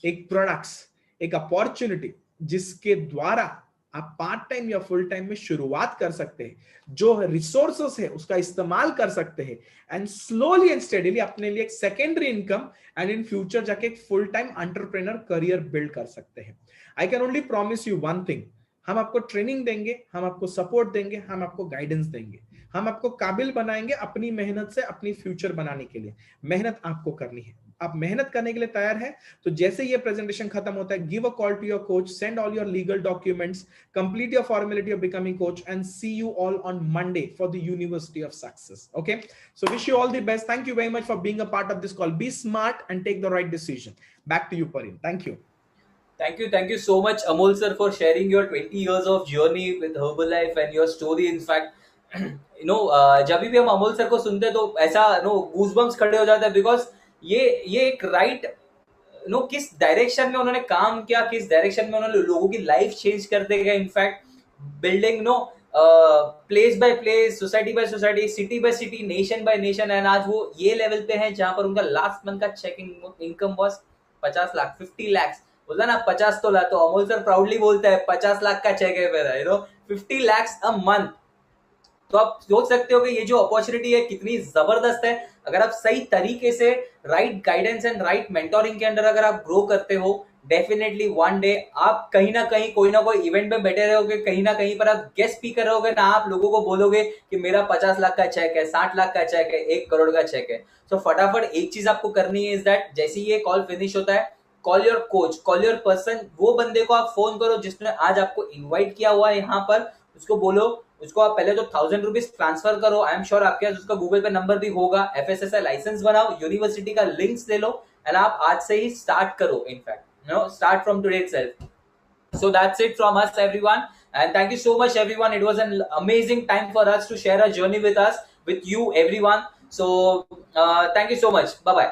Speaker 6: एक प्रोडक्ट्स, एक अपॉर्चुनिटी, जिसके द्वारा आप पार्ट टाइम या फुल टाइम में शुरुआत कर सकते हैं, जो रिसोर्सेस है उसका इस्तेमाल कर सकते हैं, एंड स्लोली एंड स्टेडीली अपने लिए एक secondary income and in future जाके एक full time entrepreneur career build कर सकते हैं। I can only promise you one thing, हम आपको ट्रेनिंग देंगे, हम आपको सपोर्ट देंगे, हम आपको गाइडेंस देंगे, हम आपको काबिल बनाएंगे अपनी मेहनत से अपनी फ्यूचर बनाने के लिए। मेहनत आपको करनी है, आप मेहनत करने के लिए तैयार है तो जैसे ये प्रेजेंटेशन खत्म होता है, give a call to your coach, send all your legal documents, complete your formality of becoming coach, and see you all on Monday for the university of success. Okay, so wish you all the best. Thank you very much for being a part of this call. Be smart and take the right decision. Back to you Parin. Thank you.
Speaker 3: Thank you so much, Amol sir, for sharing your 20 years of journey with Herbalife and your story. In fact, जब भी हम Amol sir को सुनते तो ऐसा goosebumps खड़े हो जाते हैं, बिकॉज ये एक राइट किस डायरेक्शन में उन्होंने काम किया, किस डायरेक्शन में उन्होंने लोगों की लाइफ चेंज करते गए। In fact building place by place, society by society, city bye city, nation by nation, and आज वो ये लेवल पे हैं जहां पर उनका लास्ट मंथ का checking income was 50 lakh, 50 lakhs। बोला ना 50 तो लाख, तो अमोल सर प्राउडली बोलता है 50 लाख का चेक है मेरा, 50 lakhs अ मंथ। तो आप सोच सकते हो कि ये जो अपॉर्चुनिटी है कितनी जबरदस्त है। अगर आप सही तरीके से right guidance and right mentoring के अंदर अगर आप ग्रो करते हो, डेफिनेटली वन डे आप कहीं ना कहीं कोई ना कोई इवेंट में बैठे रहोगे, कहीं ना कहीं पर आप गेस्ट स्पीकर रहोगे ना, आप लोगों को बोलोगे कि मेरा 50 लाख का चेक है, 60 लाख का चेक है, 1 करोड़ का चेक है। तो फटाफट एक चीज आपको करनी है, इज दैट जैसे ये कॉल फिनिश होता है, call your coach, call your person, वो बंदे को आप फोन करो जिसने आज आपको इन्वाइट किया हुआ है यहाँ पर, उसको बोलो, उसको आप पहले तो 1000 रुपीज ट्रांसफर करो। आई एम श्योर आपके पास उसका गूगल पे नंबर भी होगा। FSSAI लाइसेंस बनाओ, यूनिवर्सिटी का लिंक्स ले लो, एंड आप आज से ही स्टार्ट करो। In fact start from today itself. So that's it from us, everyone, and thank you so much, everyone. It was an amazing time for us to share a journey with you, everyone. So thank you so much. Bye bye.